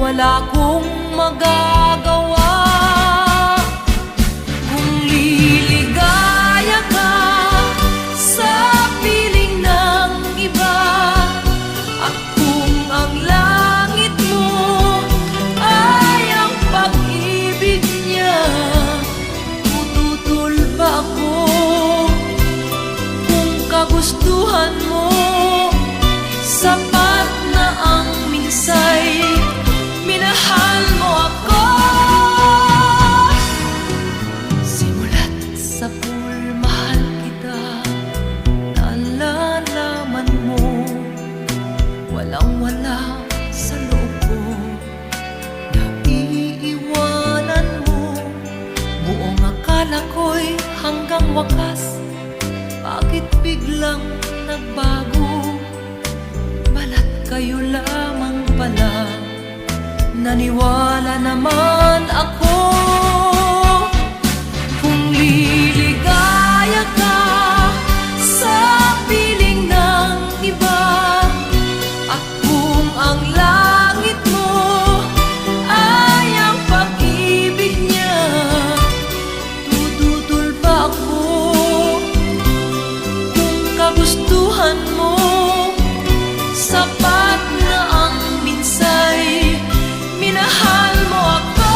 wala kong magagawa. Kung liligaya ka sa piling ng iba, at kung ang langit mo ay ang pag-ibig niya, tututol ba ako? Kung kagustuhan mo, sapat na ang minsay, minahal mo ako. Simulat sa pool, mahal kita, nalalaman mo, walang-wala sa loob ko, naiiwanan mo. Buong akala ko'y hanggang wakas, bakit biglang nagbago? Balat kayo lamang pala, naniwala naman ako. Kung liligaya ka sa piling ng iba, at kung ang langit mo ay ang pag-ibig niya, tututol ba ako? Kung kagustuhan mo, sapat na ang minsay, minahal mo ako.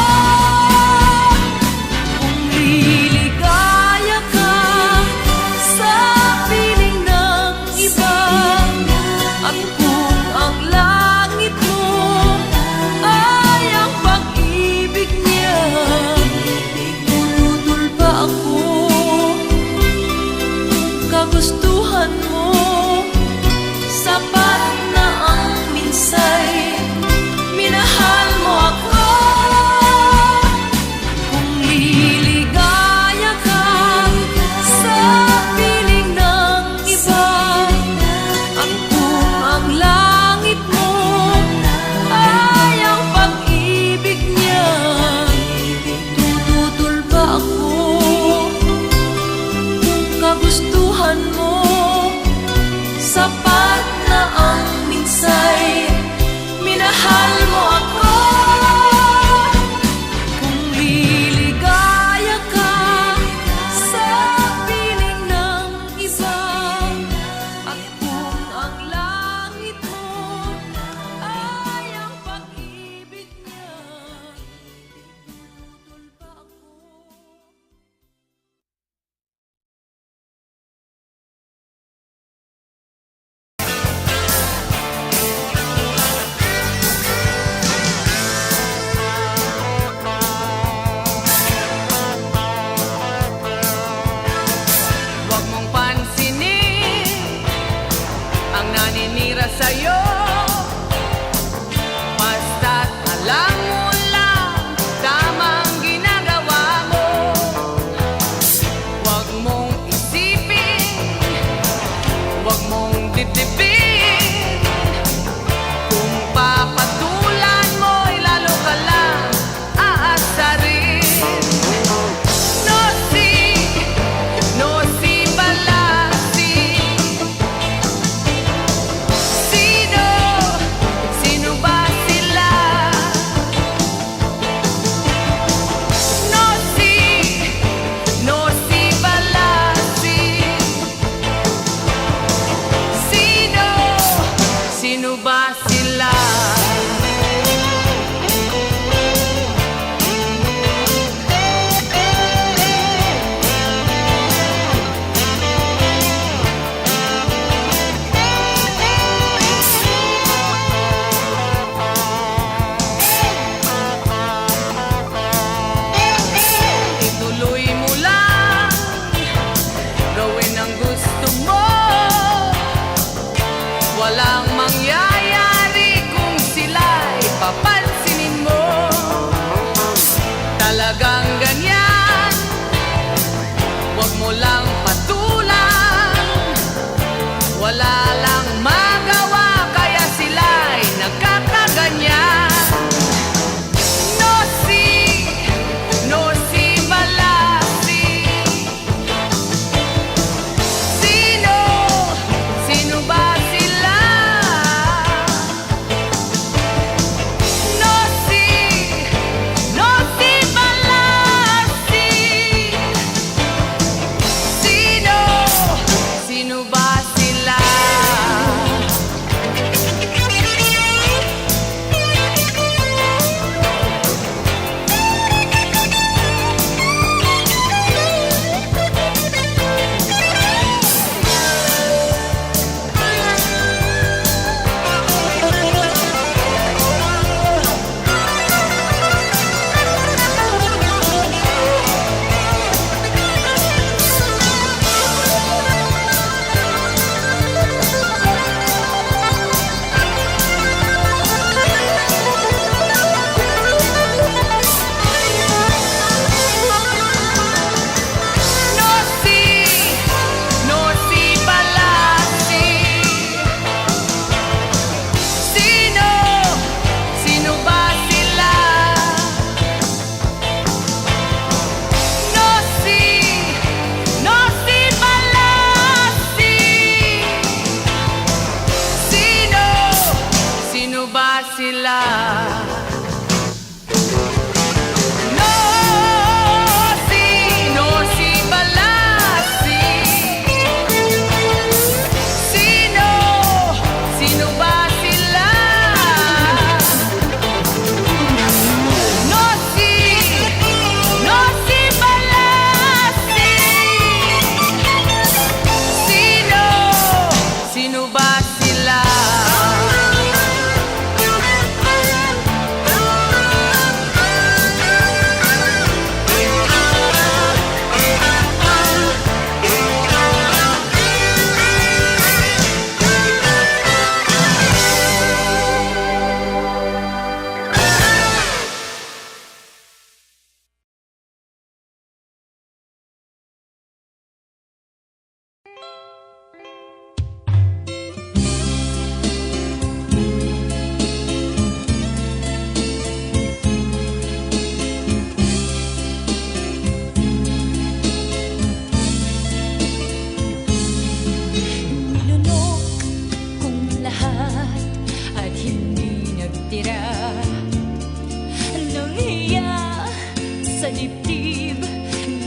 sa dibdib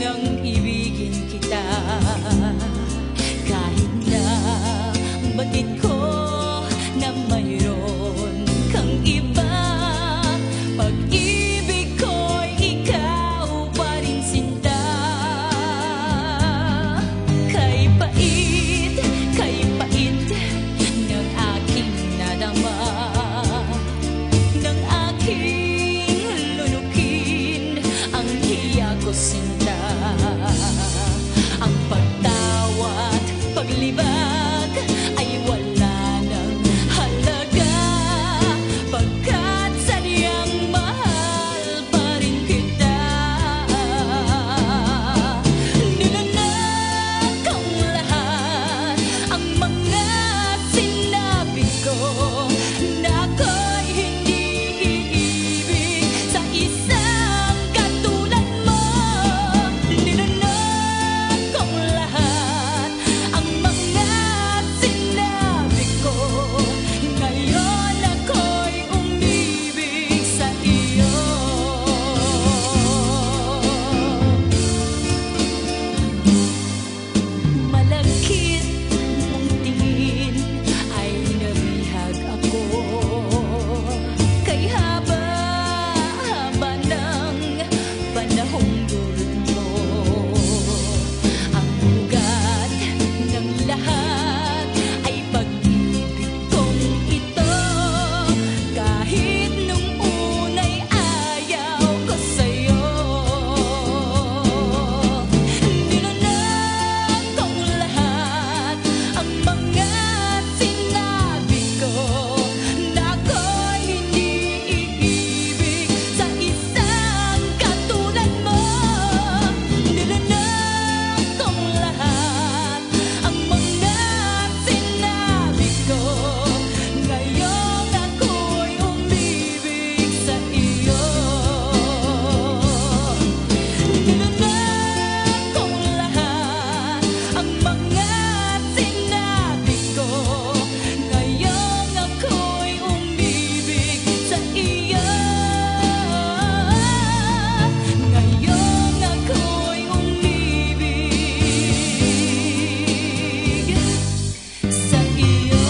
nang ibigin kita. Kahit na batid ko na mayroon kang iba, pag-ibig ko'y ikaw pa rin sinta. Kay pait ng aking nadama, ng aking lunukin ang hiya ko sinta. Ang pagtawat, paglibag ay wala nang halaga, pagkat sadyang mahal pa rin kita. Nilalang kong lahat ang mga sinabi ko, na ako'y hindi iibig sa isang katulad mo. Nilalang kong lahat ang mga sinabi ko, ngayon ako'y umibig sa iyo. Malakit mong tingin ay nabihag ako, kay haba-haba ng panahong dulot mo. Ang ugat ng lahat ay pag-ibig kong ito, kahit nung una'y ayaw ko sa'yo. Nilalang kong lahat ang mga sinabi ko, na ako'y hindi iibig sa isang katulad mo. Nilalang kong lahat ang mga sinabi ko, ngayon ako'y umibig sa iyo. Nilalang kong lahat ang mga sinabi ko, ngayon ako'y umibig sa iyo. Ngayon ako'y umibig sa iyo.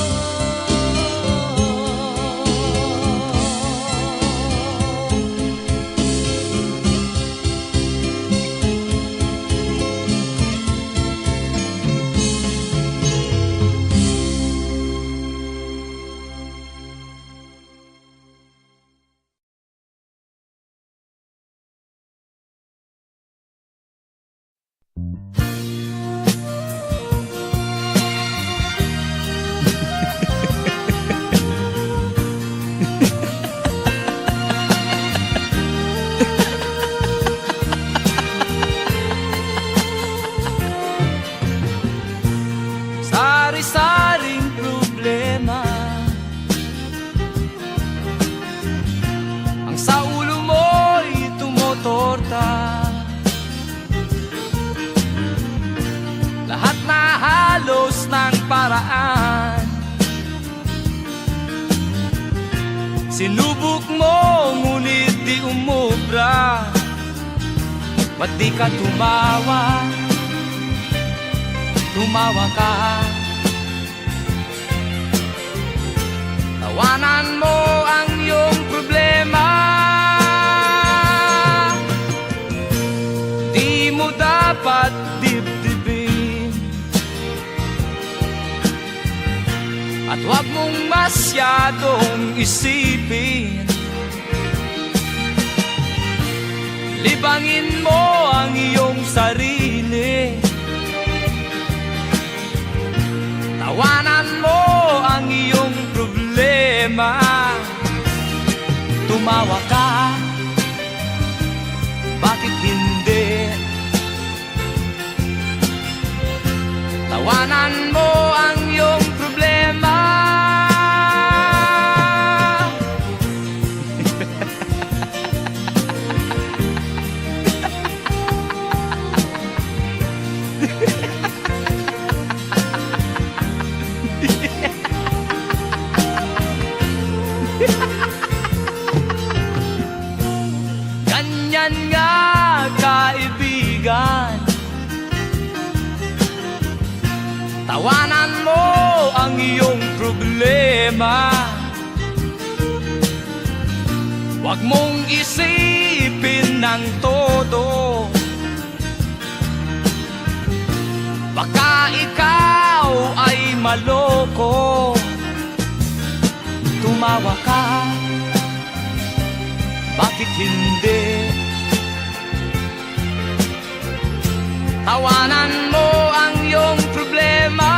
Sari-saring problema ang sa ulo mo'y tumotorta. Lahat na halos ng paraan sinubok mo, ngunit di umubra. Ba't di ka tumawa? Tumawa ka. Tawanan mo ang iyong problema. Di mo dapat dibdibin, at huwag mong masyadong isipin. Libangin mo ang iyong sarili. Tawanan mo ang iyong problema. Tumawa ka, bakit hindi? Tawanan mo ang iyong problema. yan nga kaibigan. Tawanan mo ang iyong problema. Huwag mong isipin ng todo. Baka ikaw ay maloko. Tumawa ka, bakit hindi? Tawanan mo ang iyong problema.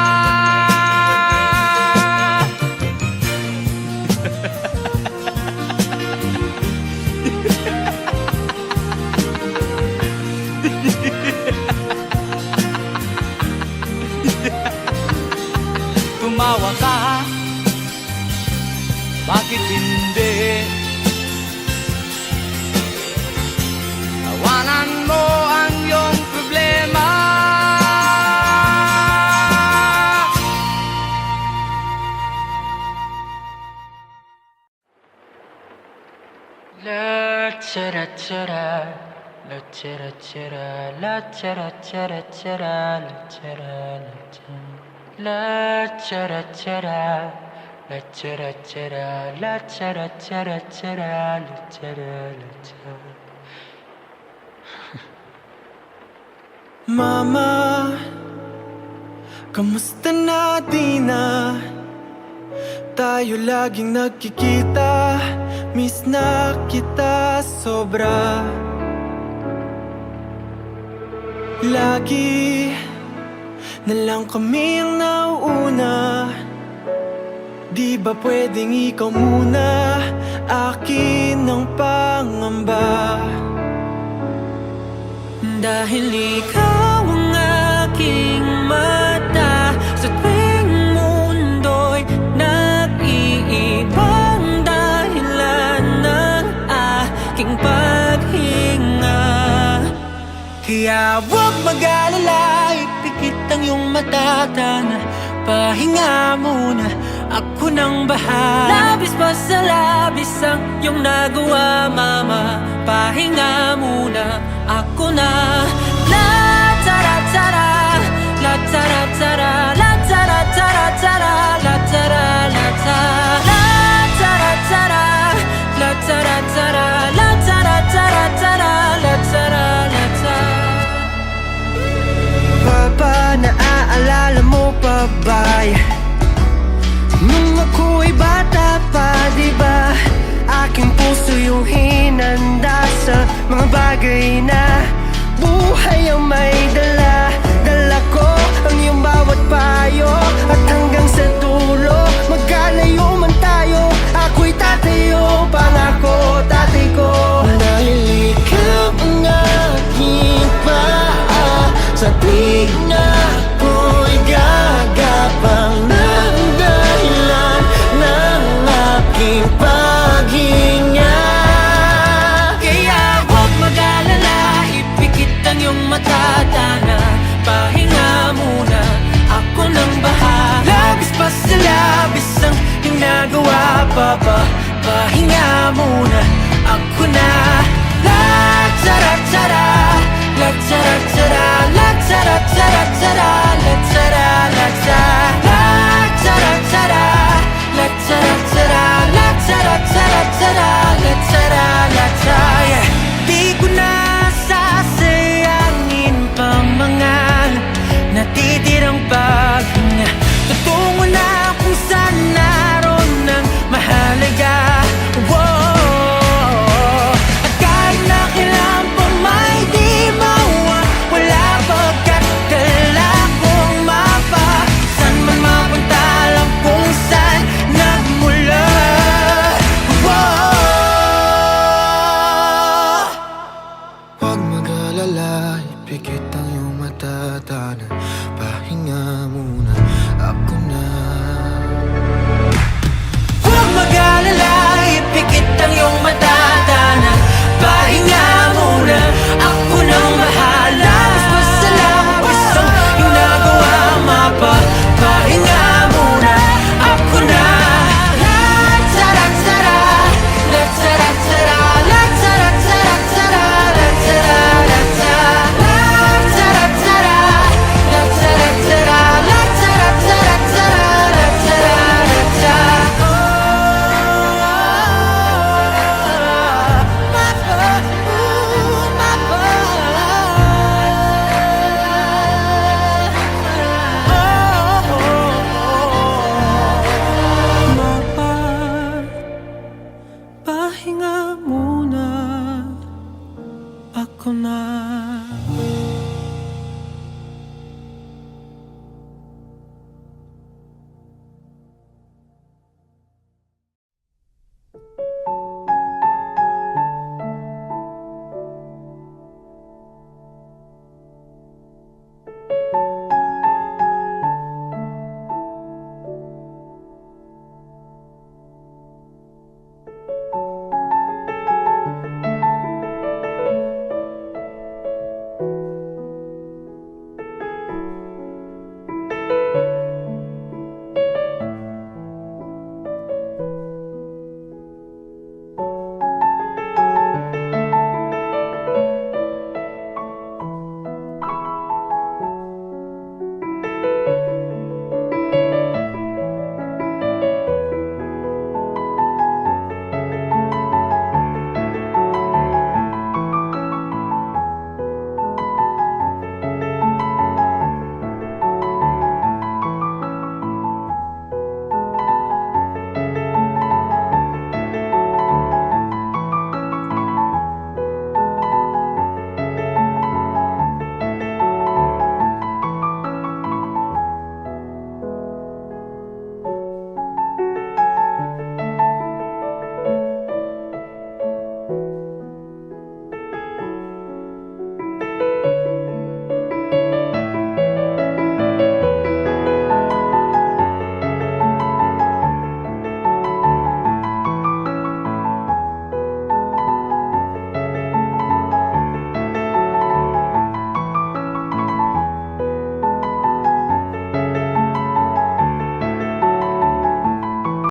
Tumawa ka, bakit hindi? Tawanan mo ang iyong problema. La chara chara, la chara chara, la chara chara chara, la chara la chara. La chara chara, la chara chara, la chara chara chara, la chara la chara. Mama, kamusta na di na? Tayo laging nagkikita, miss na kita sobra. Lagi na lang kami ang nauuna. Di ba pwedeng ikaw muna, akin ang pangamba? Dahil ikaw ang aking mata, sa tuwing mundo'y nag-iibang dahilan ng aking paghinga. Kaya huwag mag-alala, ipikit ang iyong mata, tana, pahinga muna, ako nang bahala. Labis pa sa labis ang iyong nagawa, mama, pahinga muna, ako na. La tara tara, la tara tara, la tara tara tara, la tara la tara, la tara tara, la tara tara, la tara tara tara, la tara la tara. Papa, naaalala mo pa ba nung ako'y bata pa, diba? Aking puso yung hinanda sa mga bagay na buhay ang may dala. Dala ko ang iyong bawat payo, at hanggang sa dulo, magkalayo man tayo, ako'y tatayo, pangako tatay ko. Dahil ikaw ang aking paa, sa tuwing na ako'y gagapang ng dahilan ng aking paghinga. Kaya huwag mag-alala, ipikit ang iyong mata, tana, pahinga muna, ako nang bahala. Labis pa sa labis ang ginagawa, papa, pahinga muna, ako na. La tara tara, la tara tara, la tara tara tara, la tara la tara, la tara tara, la tara tara, la tara tara tara, la tara la tara. Di ko na sasayangin pa mga natitirang paghinga. Tutungo na kung saan naroon ng mahalaga. Whoa. ko na.